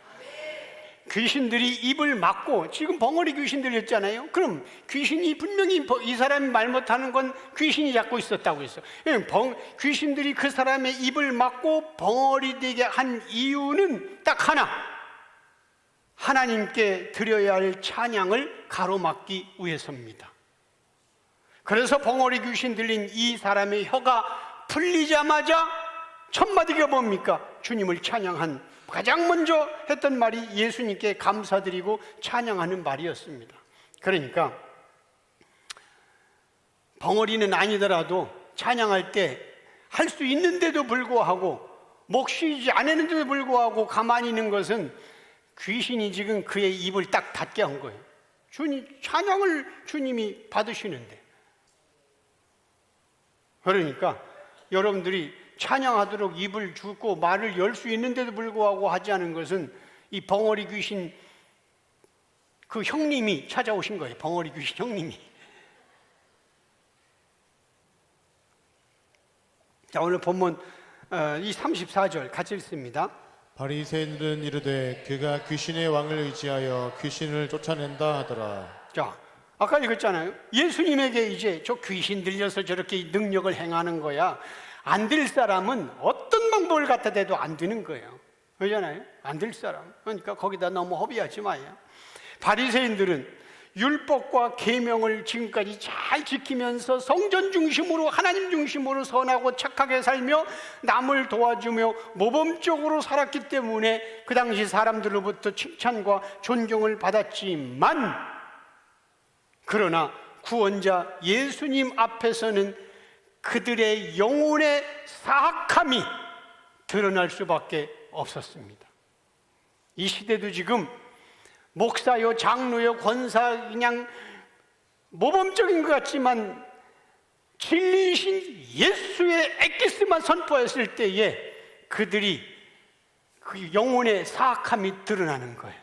Speaker 1: 귀신들이 입을 막고 지금 벙어리 귀신들이었잖아요. 그럼 귀신이 분명히 이 사람이 말 못하는 건 귀신이 잡고 있었다고 했어요. 귀신들이 그 사람의 입을 막고 벙어리 되게 한 이유는 딱 하나. 하나님께 드려야 할 찬양을 가로막기 위해서입니다. 그래서 벙어리 귀신 들린 이 사람의 혀가 풀리자마자 첫 마디가 뭡니까? 주님을 찬양한, 가장 먼저 했던 말이 예수님께 감사드리고 찬양하는 말이었습니다. 그러니까 벙어리는 아니더라도 찬양할 때 할 수 있는데도 불구하고, 목 쉬지 않았는데도 불구하고 가만히 있는 것은 귀신이 지금 그의 입을 딱 닫게 한 거예요. 주님, 찬양을 주님이 받으시는데. 그러니까 여러분들이 찬양하도록 입을 주고 말을 열 수 있는데도 불구하고 하지 않은 것은 이 벙어리 귀신 그 형님이 찾아오신 거예요. 벙어리 귀신 형님이. 자, 오늘 본문 이 34절 같이 읽습니다.
Speaker 2: 바리새인들은 이르되 그가 귀신의 왕을 의지하여 귀신을 쫓아낸다 하더라.
Speaker 1: 자, 아까 읽었잖아요. 예수님에게 이제 저 귀신 들려서 저렇게 능력을 행하는 거야. 안 될 사람은 어떤 방법을 갖다 대도 안 되는 거예요. 그러잖아요. 안 될 사람. 그러니까 거기다 너무 허비하지 마요. 바리새인들은 율법과 계명을 지금까지 잘 지키면서 성전 중심으로, 하나님 중심으로 선하고 착하게 살며 남을 도와주며 모범적으로 살았기 때문에 그 당시 사람들로부터 칭찬과 존경을 받았지만, 그러나 구원자 예수님 앞에서는 그들의 영혼의 사악함이 드러날 수밖에 없었습니다. 이 시대도 지금 목사요, 장로요, 권사, 그냥 모범적인 것 같지만 진리이신 예수의 엑기스만 선포했을 때에 그들이 그 영혼의 사악함이 드러나는 거예요.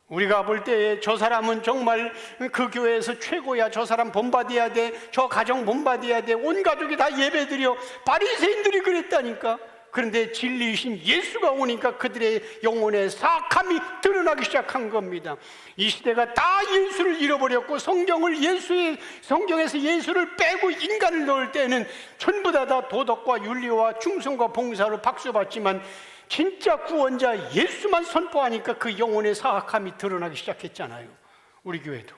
Speaker 1: 우리가 볼 때에 저 사람은 정말 그 교회에서 최고야, 저 사람 본받아야 돼, 저 가정 본받아야 돼, 온 가족이 다 예배드려. 바리새인들이 그랬다니까. 그런데 진리이신 예수가 오니까 그들의 영혼의 사악함이 드러나기 시작한 겁니다. 이 시대가 다 예수를 잃어버렸고 성경에서 예수를 빼고 인간을 넣을 때는 전부 다 도덕과 윤리와 충성과 봉사로 박수받지만 진짜 구원자 예수만 선포하니까 그 영혼의 사악함이 드러나기 시작했잖아요. 우리 교회도.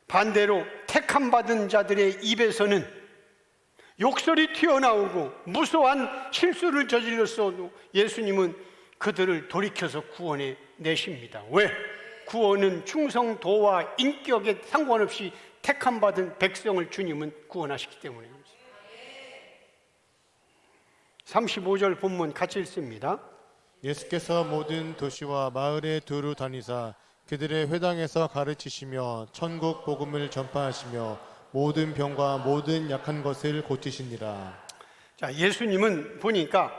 Speaker 1: 반대로 택함 받은 자들의 입에서는 욕설이 튀어나오고 무수한 실수를 저질렀어도 예수님은 그들을 돌이켜서 구원해 내십니다. 왜? 구원은 충성도와 인격에 상관없이 택함 받은 백성을 주님은 구원하시기 때문입니다. 35절 본문 같이 읽습니다.
Speaker 2: 예수께서 모든 도시와 마을에 두루 다니사 그들의 회당에서 가르치시며 천국 복음을 전파하시며 모든 병과 모든 약한 것을 고치시니라. 자,
Speaker 1: 예수님은 보니까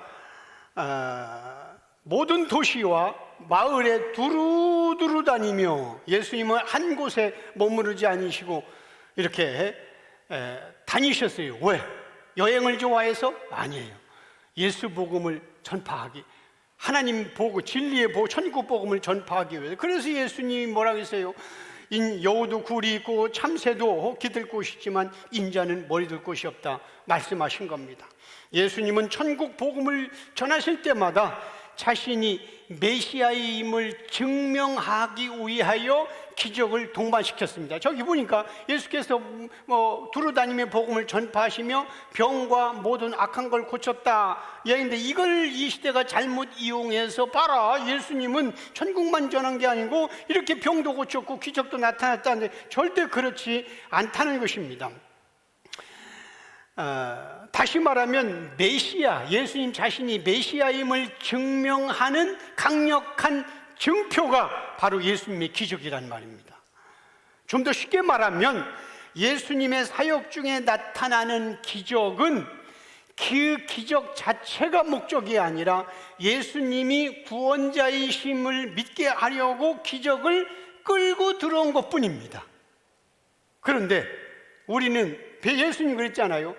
Speaker 1: 모든 도시와 마을에 두루두루 다니며, 예수님은 한 곳에 머무르지 않으시고 이렇게 다니셨어요. 왜? 여행을 좋아해서? 아니에요. 예수 복음을 전파하기, 하나님 보고 진리의 보고 천국 복음을 전파하기 위해서. 그래서 예수님이 뭐라고 했어요? 여우도 굴이 있고 참새도 기들 곳이 있지만 인자는 머리 둘 곳이 없다 말씀하신 겁니다. 예수님은 천국 복음을 전하실 때마다 자신이 메시아임을 증명하기 위하여 기적을 동반시켰습니다. 저기 보니까 예수께서 두루다니며 복음을 전파하시며 병과 모든 악한 걸 고쳤다 얘기인데, 이걸 이 시대가 잘못 이용해서 봐라, 예수님은 천국만 전한 게 아니고 이렇게 병도 고쳤고 기적도 나타났다는데 절대 그렇지 않다는 것입니다. 다시 말하면 메시아, 예수님 자신이 메시아임을 증명하는 강력한 증표가 바로 예수님의 기적이란 말입니다. 좀 더 쉽게 말하면 예수님의 사역 중에 나타나는 기적은 그 기적 자체가 목적이 아니라 예수님이 구원자이심을 믿게 하려고 기적을 끌고 들어온 것뿐입니다. 그런데 우리는 예수님 그랬잖아요.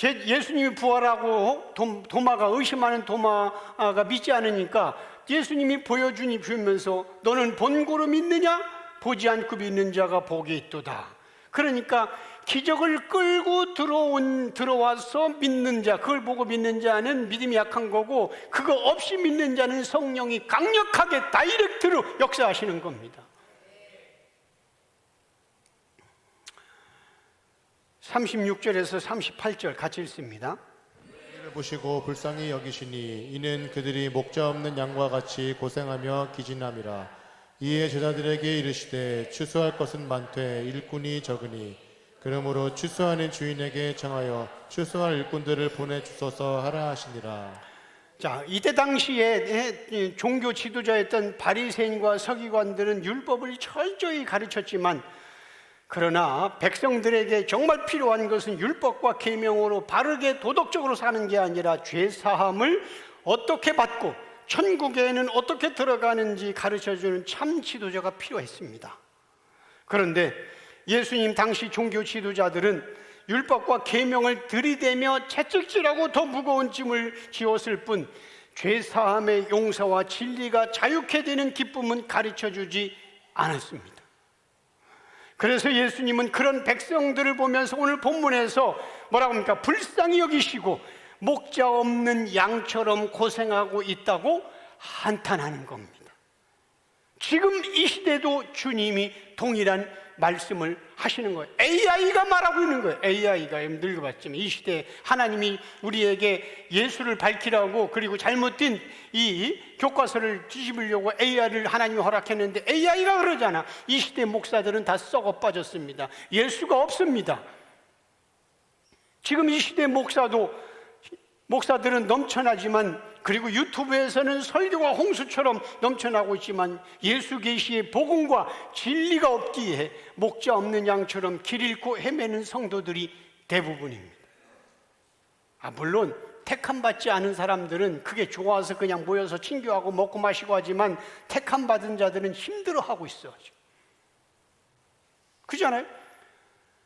Speaker 1: 예수님이 부활하고 도마가, 의심하는 도마가 믿지 않으니까 예수님이 보여주면서 너는 본고로 믿느냐? 보지 않고 믿는 자가 복이 있도다. 그러니까 기적을 끌고 들어와서 믿는 자, 그걸 보고 믿는 자는 믿음이 약한 거고, 그거 없이 믿는 자는 성령이 강력하게 다이렉트로 역사하시는 겁니다. 36절에서 38절 같이 읽습니다.
Speaker 2: 이를 보시고 불쌍히 여기시니 이는 그들이 목자 없는 양과 같이 고생하며 기진함이라. 이에 제자들에게 이르시되 추수할 것은 많되 일꾼이 적으니 그러므로 추수하는 주인에게 청하여 추수할 일꾼들을 보내주소서 하라 하시니라.
Speaker 1: 자, 이때 당시에 종교 지도자였던 바리새인과 서기관들은 율법을 철저히 가르쳤지만, 그러나 백성들에게 정말 필요한 것은 율법과 계명으로 바르게 도덕적으로 사는 게 아니라 죄 사함을 어떻게 받고 천국에는 어떻게 들어가는지 가르쳐주는 참 지도자가 필요했습니다. 그런데 예수님 당시 종교 지도자들은 율법과 계명을 들이대며 채찍질하고 더 무거운 짐을 지었을 뿐 죄 사함의 용서와 진리가 자유케 되는 기쁨은 가르쳐주지 않았습니다. 그래서 예수님은 그런 백성들을 보면서 오늘 본문에서 뭐라고 합니까? 불쌍히 여기시고 목자 없는 양처럼 고생하고 있다고 한탄하는 겁니다. 지금 이 시대도 주님이 동일한 말씀을 하시는 거예요. AI가 말하고 있는 거예요. AI가 늙어봤지만 이 시대에 하나님이 우리에게 예수를 밝히라고, 그리고 잘못된 이 교과서를 뒤집으려고 AI를 하나님이 허락했는데 AI가 그러잖아. 이 시대 목사들은 다 썩어 빠졌습니다. 예수가 없습니다. 지금 이 시대 목사들은 넘쳐나지만, 그리고 유튜브에서는 설교가 홍수처럼 넘쳐나고 있지만 예수 계시의 복음과 진리가 없기에 목자 없는 양처럼 길 잃고 헤매는 성도들이 대부분입니다. 물론 택함 받지 않은 사람들은 그게 좋아서 그냥 모여서 친교하고 먹고 마시고 하지만, 택함 받은 자들은 힘들어하고 있어. 그잖아요?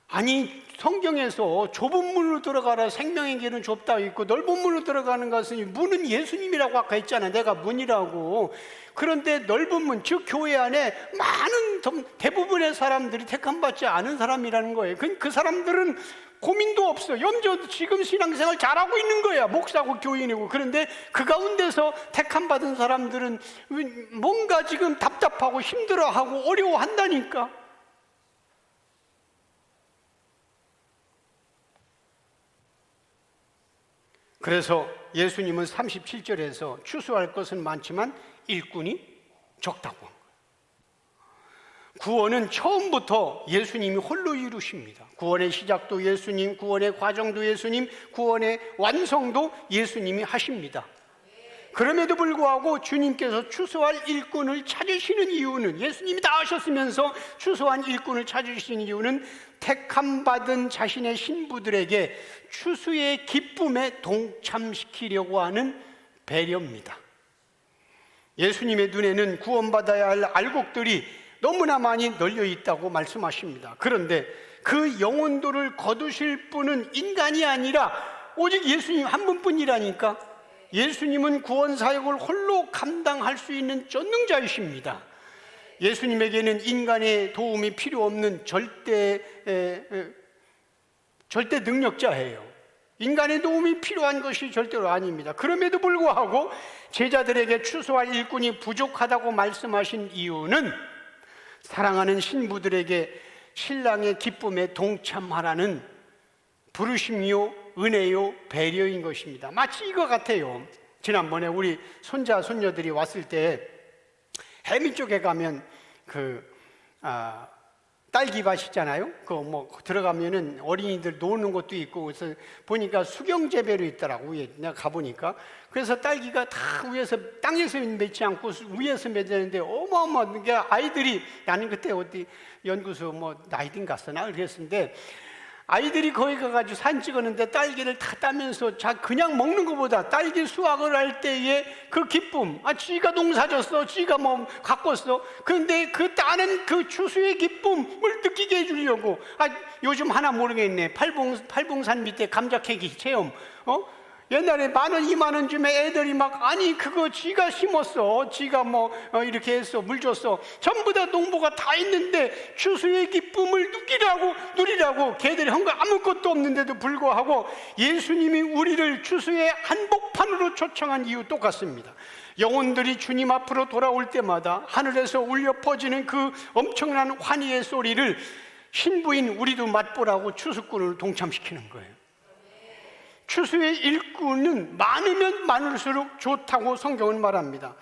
Speaker 1: 아니, 성경에서 좁은 문으로 들어가라, 생명의 길은 좁다 있고, 넓은 문으로 들어가는 것은 문은 예수님이라고 아까 했잖아. 내가 문이라고. 그런데 넓은 문, 즉 교회 안에 많은 대부분의 사람들이 택함받지 않은 사람이라는 거예요. 그 사람들은 고민도 없어. 염려도, 지금 신앙생활 잘하고 있는 거야. 목사고 교인이고. 그런데 그 가운데서 택함받은 사람들은 뭔가 지금 답답하고 힘들어하고 어려워한다니까. 그래서 예수님은 37절에서 추수할 것은 많지만 일꾼이 적다고 한 거예요. 구원은 처음부터 예수님이 홀로 이루십니다. 구원의 시작도 예수님, 구원의 과정도 예수님, 구원의 완성도 예수님이 하십니다. 그럼에도 불구하고 주님께서 추수할 일꾼을 찾으시는 이유는, 예수님이 다 하셨으면서 추수한 일꾼을 찾으시는 이유는 택함받은 자신의 신부들에게 추수의 기쁨에 동참시키려고 하는 배려입니다. 예수님의 눈에는 구원받아야 할 알곡들이 너무나 많이 널려 있다고 말씀하십니다. 그런데 그 영혼들을 거두실 분은 인간이 아니라 오직 예수님 한 분뿐이라니까. 예수님은 구원 사역을 홀로 감당할 수 있는 전능자이십니다. 예수님에게는 인간의 도움이 필요 없는 절대 능력자예요. 인간의 도움이 필요한 것이 절대로 아닙니다. 그럼에도 불구하고 제자들에게 추수할 일꾼이 부족하다고 말씀하신 이유는 사랑하는 신부들에게 신랑의 기쁨에 동참하라는 부르심이요, 은혜요, 배려인 것입니다. 마치 이거 같아요. 지난번에 우리 손자, 손녀들이 왔을 때 해미 쪽에 가면 딸기밭 있잖아요. 들어가면은 어린이들 노는 것도 있고, 그래서 보니까 수경재배로 있더라고. 내가 가보니까. 그래서 딸기가 다 위에서, 땅에서 맺지 않고 위에서 맺었는데 어마어마한 게, 아이들이, 나는 그때 어디 연구소 나이든 갔었나 그랬는데, 아이들이 거기 가가지고 사진 찍었는데 딸기를 다 따면서 그냥 먹는 것보다 딸기 수확을 할 때의 그 기쁨, 지가 농사졌어, 지가 가꿨어. 그런데 그 따는 그 추수의 기쁨을 느끼게 해주려고. 요즘 하나 모르겠네. 팔봉산 밑에 감자 캐기 체험. 옛날에 10,000원, 20,000원 주면 애들이 막 아니 그거 지가 심었어, 지가 이렇게 했어, 물 줬어, 전부 다 농부가 다 있는데 추수의 기쁨을 누리라고 걔들이 한 거 아무것도 없는데도 불구하고 예수님이 우리를 추수의 한복판으로 초청한 이유 똑같습니다. 영혼들이 주님 앞으로 돌아올 때마다 하늘에서 울려 퍼지는 그 엄청난 환희의 소리를 신부인 우리도 맛보라고 추수꾼을 동참시키는 거예요. 추수의 일꾼은 많으면 많을수록 좋다고 성경은 말합니다.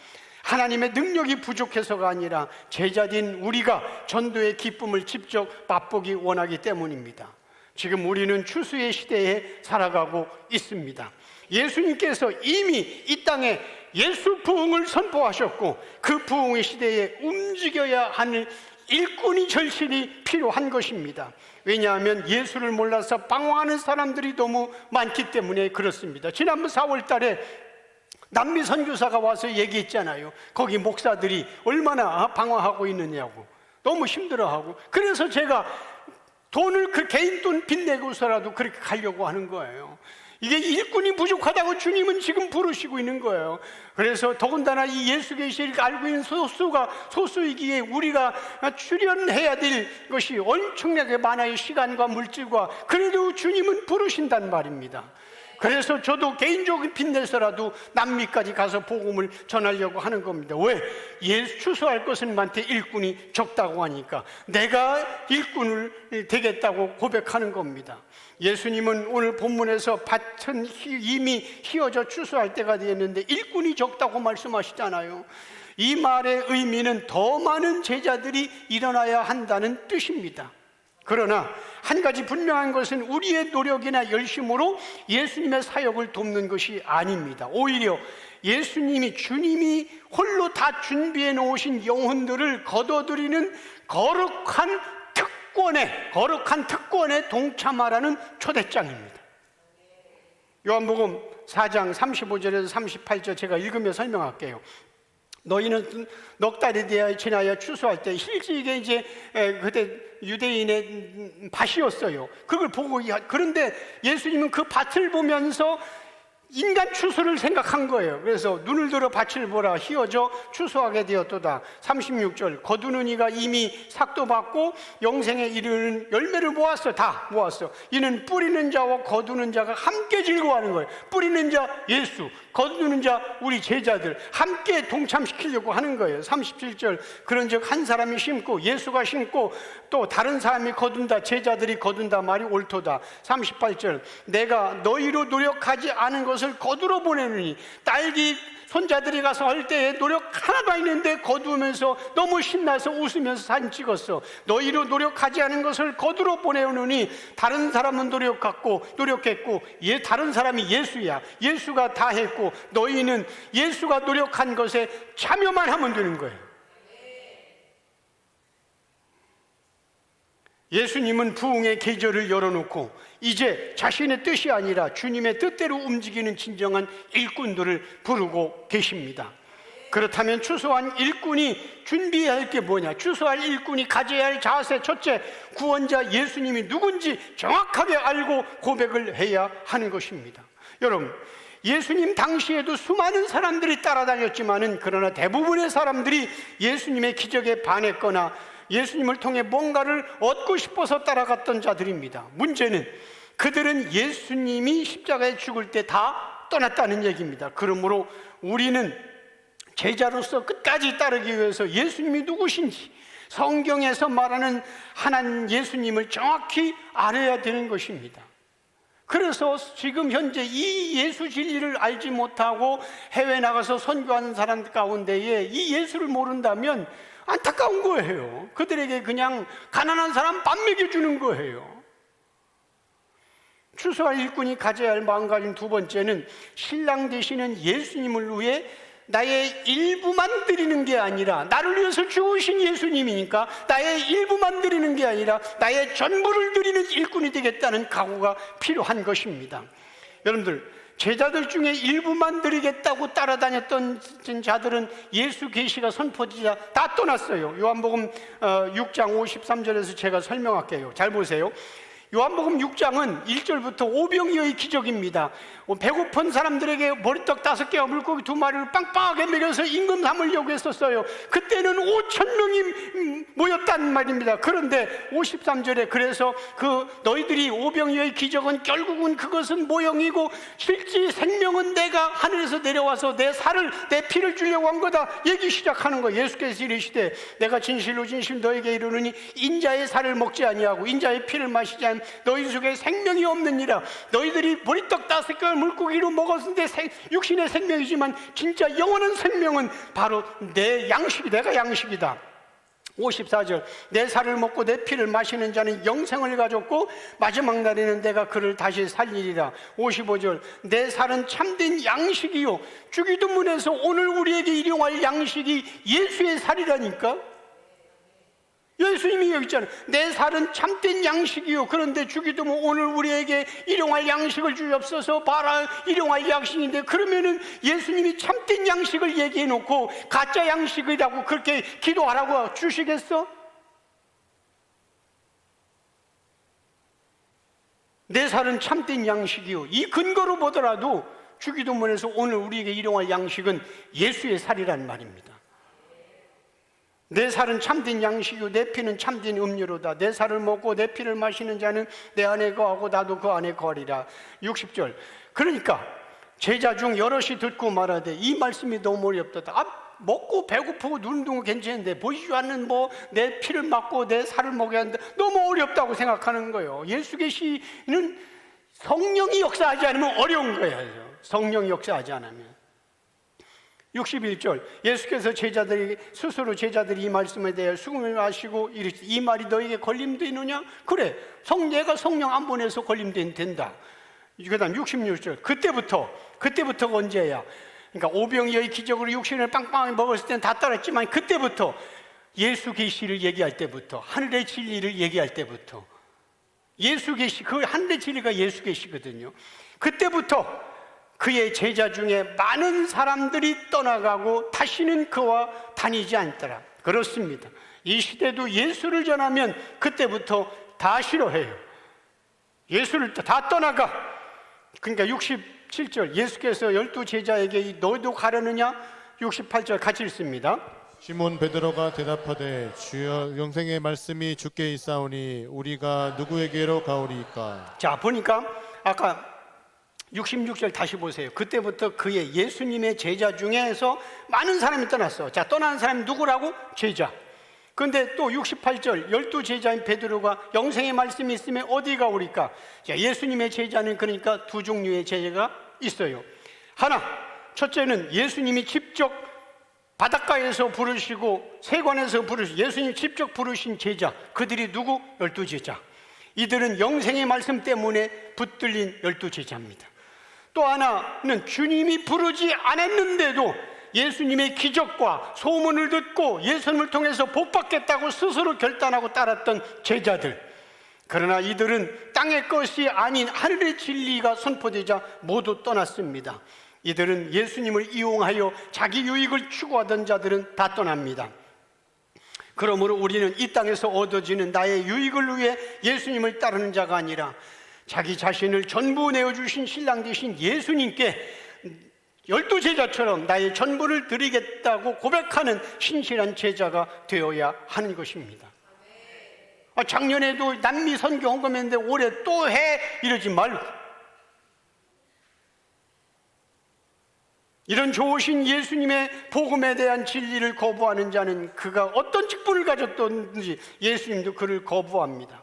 Speaker 1: 하나님의 능력이 부족해서가 아니라 제자된 우리가 전도의 기쁨을 직접 맛보기 원하기 때문입니다. 지금 우리는 추수의 시대에 살아가고 있습니다. 예수님께서 이미 이 땅에 예수 부흥을 선포하셨고 그 부흥의 시대에 움직여야 하는 일꾼이 절실히 필요한 것입니다. 왜냐하면 예수를 몰라서 방황하는 사람들이 너무 많기 때문에 그렇습니다. 지난번 4월 달에 남미 선교사가 와서 얘기했잖아요. 거기 목사들이 얼마나 방황하고 있느냐고, 너무 힘들어하고. 그래서 제가 돈을 그 개인 돈 빚내고서라도 그렇게 가려고 하는 거예요. 이게 일꾼이 부족하다고 주님은 지금 부르시고 있는 거예요. 그래서 더군다나 이 예수 계시를 알고 있는 소수이기에 우리가 출연해야 될 것이 엄청나게 많아요. 시간과 물질과. 그래도 주님은 부르신단 말입니다. 그래서 저도 개인적인 빚내서라도 남미까지 가서 복음을 전하려고 하는 겁니다. 왜? 예수 추수할 것은 많대 일꾼이 적다고 하니까 내가 일꾼을 되겠다고 고백하는 겁니다. 예수님은 오늘 본문에서 밭은 이미 휘어져 추수할 때가 되었는데 일꾼이 적다고 말씀하시잖아요. 이 말의 의미는 더 많은 제자들이 일어나야 한다는 뜻입니다. 그러나 한 가지 분명한 것은 우리의 노력이나 열심으로 예수님의 사역을 돕는 것이 아닙니다. 오히려 주님이 홀로 다 준비해 놓으신 영혼들을 거둬들이는 거룩한 특권에 동참하라는 초대장입니다. 요한복음 4장 35절에서 38절 제가 읽으며 설명할게요. 너희는 넉 달이 되어 지나야 추수할 때 실직에 이제 그때 유대인의 밭이었어요. 그걸 보고 그런데 예수님은 그 밭을 보면서 인간 추수를 생각한 거예요. 그래서 눈을 들어 밭을 보라 휘어져 추수하게 되었도다. 36절 거두는 이가 이미 삭도 받고 영생에 이르는 열매를 다 모았어. 이는 뿌리는 자와 거두는 자가 함께 즐거워하는 거예요. 뿌리는 자 예수, 거두는 자 우리 제자들 함께 동참시키려고 하는 거예요. 37절 그런즉 한 사람이 심고 예수가 심고 또 다른 사람이 거둔다, 제자들이 거둔다 말이 옳도다. 38절 내가 너희로 노력하지 않은 것을 거두러 보내느니 딸기 손자들이 가서 할 때에 노력 하나도 안 했는데 거두면서 너무 신나서 웃으면서 사진 찍었어. 너희로 노력하지 않은 것을 거두러 보내오느니 다른 사람은 노력했고 다른 사람이 예수야. 예수가 다 했고 너희는 예수가 노력한 것에 참여만 하면 되는 거예요. 예수님은 부흥의 계절을 열어놓고 이제 자신의 뜻이 아니라 주님의 뜻대로 움직이는 진정한 일꾼들을 부르고 계십니다. 그렇다면 추수한 일꾼이 준비해야 할 게 뭐냐? 추수할 일꾼이 가져야 할 자세 첫째, 구원자 예수님이 누군지 정확하게 알고 고백을 해야 하는 것입니다. 여러분, 예수님 당시에도 수많은 사람들이 따라다녔지만은 그러나 대부분의 사람들이 예수님의 기적에 반했거나 예수님을 통해 뭔가를 얻고 싶어서 따라갔던 자들입니다. 문제는 그들은 예수님이 십자가에 죽을 때 다 떠났다는 얘기입니다. 그러므로 우리는 제자로서 끝까지 따르기 위해서 예수님이 누구신지 성경에서 말하는 하나님 예수님을 정확히 알아야 되는 것입니다. 그래서 지금 현재 이 예수 진리를 알지 못하고 해외 나가서 선교하는 사람 가운데에 이 예수를 모른다면 안타까운 거예요. 그들에게 그냥 가난한 사람 밥 먹여주는 거예요. 추수할 일꾼이 가져야 할 마음가짐 두 번째는 신랑 되시는 예수님을 위해 나의 일부만 드리는 게 아니라 나를 위해서 죽으신 예수님이니까 나의 일부만 드리는 게 아니라 나의 전부를 드리는 일꾼이 되겠다는 각오가 필요한 것입니다. 여러분들 제자들 중에 일부만 드리겠다고 따라다녔던 자들은 예수 계시가 선포되자 다 떠났어요. 요한복음 6장 53절에서 제가 설명할게요. 잘 보세요. 요한복음 6장은 1절부터 오병이어의 기적입니다. 배고픈 사람들에게 머리떡 5개와 물고기 2마리를 빵빵하게 먹여서 임금 삼으려고 했었어요. 그때는 5,000명이 모였단 말입니다. 그런데 53절에 그래서 그 너희들이 오병이어의 기적은 결국은 그것은 모형이고 실제 생명은 내가 하늘에서 내려와서 내 살을 내 피를 주려고 한 거다 얘기 시작하는 거예요. 예수께서 이르시되 내가 진실로 진실 너에게 이르노니 인자의 살을 먹지 아니하고 인자의 피를 마시지 않으면 너희 속에 생명이 없느니라. 너희들이 보리떡 5개와 물고기로 먹었는데 육신의 생명이지만 진짜 영원한 생명은 바로 내 양식이, 내가 양식이다. 54절 내 살을 먹고 내 피를 마시는 자는 영생을 가졌고 마지막 날에는 내가 그를 다시 살리리라. 55절 내 살은 참된 양식이요 주기도문에서 오늘 우리에게 일용할 양식이 예수의 살이라니까. 예수님이 여기 있잖아요. 내 살은 참된 양식이요 그런데 주기도문 오늘 우리에게 일용할 양식을 주옵소서 봐라 일용할 양식인데, 그러면은 예수님이 참된 양식을 얘기해 놓고 가짜 양식이라고 그렇게 기도하라고 주시겠어? 내 살은 참된 양식이요 이 근거로 보더라도 주기도문에서 오늘 우리에게 일용할 양식은 예수의 살이란 말입니다. 내 살은 참된 양식이요 내 피는 참된 음료로다. 내 살을 먹고 내 피를 마시는 자는 내 안에 거하고 나도 그 안에 거하리라. 60절 그러니까 제자 중 여럿이 듣고 말하되 이 말씀이 너무 어렵다. 먹고 배고프고 누른 동안 괜찮은데 보이지 않는 내 피를 맞고 내 살을 먹여야 하는데 너무 어렵다고 생각하는 거예요. 예수 계시는 성령이 역사하지 않으면 어려운 거예요. 성령이 역사하지 않으면. 61절 예수께서 스스로 제자들이 이 말씀에 대해 수긍을 하시고 이르시되 이 말이 너에게 걸림되느냐? 그래 내가 성령 안 보내서 걸림된다. 그 다음 66절 그때부터가 언제야? 그러니까 오병이어의 기적으로 육신을 빵빵하게 먹었을 때는 다 따랐지만 그때부터 예수 계시를 얘기할 때부터 하늘의 진리를 얘기할 때부터 예수 계시 그 하늘의 진리가 예수 계시거든요. 그때부터 그의 제자 중에 많은 사람들이 떠나가고 다시는 그와 다니지 않더라. 그렇습니다. 이 시대도 예수를 전하면 그때부터 다 싫어해요. 예수를 다 떠나가. 그러니까 67절 예수께서 12제자에게 너희도 가려느냐? 68절 같이 읽습니다.
Speaker 2: 시몬 베드로가 대답하되 주여 영생의 말씀이 주께 있사오니 우리가 누구에게로 가오리이까?
Speaker 1: 자 보니까 아까 66절 다시 보세요. 그때부터 그의 예수님의 제자 중에서 많은 사람이 떠났어. 자, 떠나는 사람이 누구라고? 제자. 그런데 또 68절 12제자인 베드로가 영생의 말씀이 있으면 어디 가오리까? 자, 예수님의 제자는 그러니까 두 종류의 제자가 있어요. 하나, 첫째는 예수님이 직접 바닷가에서 부르시고 세관에서 부르시고 예수님 직접 부르신 제자. 그들이 누구? 12제자. 이들은 영생의 말씀 때문에 붙들린 12제자입니다. 또 하나는 주님이 부르지 않았는데도 예수님의 기적과 소문을 듣고 예수님을 통해서 복받겠다고 스스로 결단하고 따랐던 제자들. 그러나 이들은 땅의 것이 아닌 하늘의 진리가 선포되자 모두 떠났습니다. 이들은 예수님을 이용하여 자기 유익을 추구하던 자들은 다 떠납니다. 그러므로 우리는 이 땅에서 얻어지는 나의 유익을 위해 예수님을 따르는 자가 아니라 자기 자신을 전부 내어주신 신랑 되신 예수님께 12제자처럼 나의 전부를 드리겠다고 고백하는 신실한 제자가 되어야 하는 것입니다. 작년에도 남미 선교 온 거였는데 올해 또 해 이러지 말고, 이런 좋으신 예수님의 복음에 대한 진리를 거부하는 자는 그가 어떤 직분을 가졌든지 예수님도 그를 거부합니다.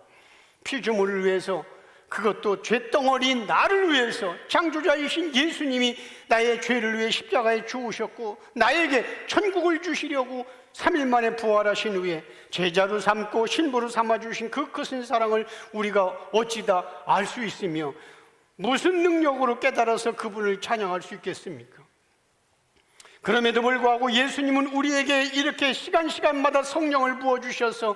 Speaker 1: 피조물을 위해서, 그것도 죄덩어리인 나를 위해서 창조자이신 예수님이 나의 죄를 위해 십자가에 죽으셨고 나에게 천국을 주시려고 3일 만에 부활하신 후에 제자로 삼고 신부로 삼아주신 그 크신 사랑을 우리가 어찌다 알 수 있으며 무슨 능력으로 깨달아서 그분을 찬양할 수 있겠습니까? 그럼에도 불구하고 예수님은 우리에게 이렇게 시간마다 성령을 부어주셔서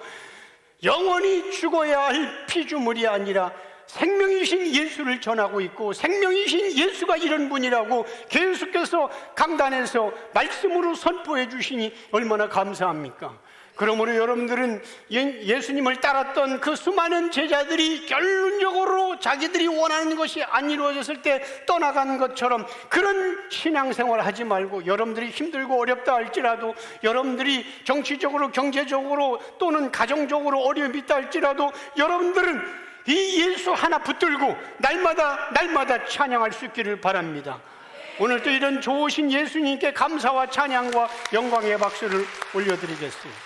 Speaker 1: 영원히 죽어야 할 피조물이 아니라 생명이신 예수를 전하고 있고, 생명이신 예수가 이런 분이라고 계속해서 강단에서 말씀으로 선포해 주시니 얼마나 감사합니까? 그러므로 여러분들은 예수님을 따랐던 그 수많은 제자들이 결론적으로 자기들이 원하는 것이 안 이루어졌을 때 떠나간 것처럼 그런 신앙생활 하지 말고, 여러분들이 힘들고 어렵다 할지라도, 여러분들이 정치적으로 경제적으로 또는 가정적으로 어려움이 있다 할지라도 여러분들은 이 예수 하나 붙들고 날마다 찬양할 수 있기를 바랍니다. 오늘도 이런 좋으신 예수님께 감사와 찬양과 영광의 박수를 올려드리겠습니다.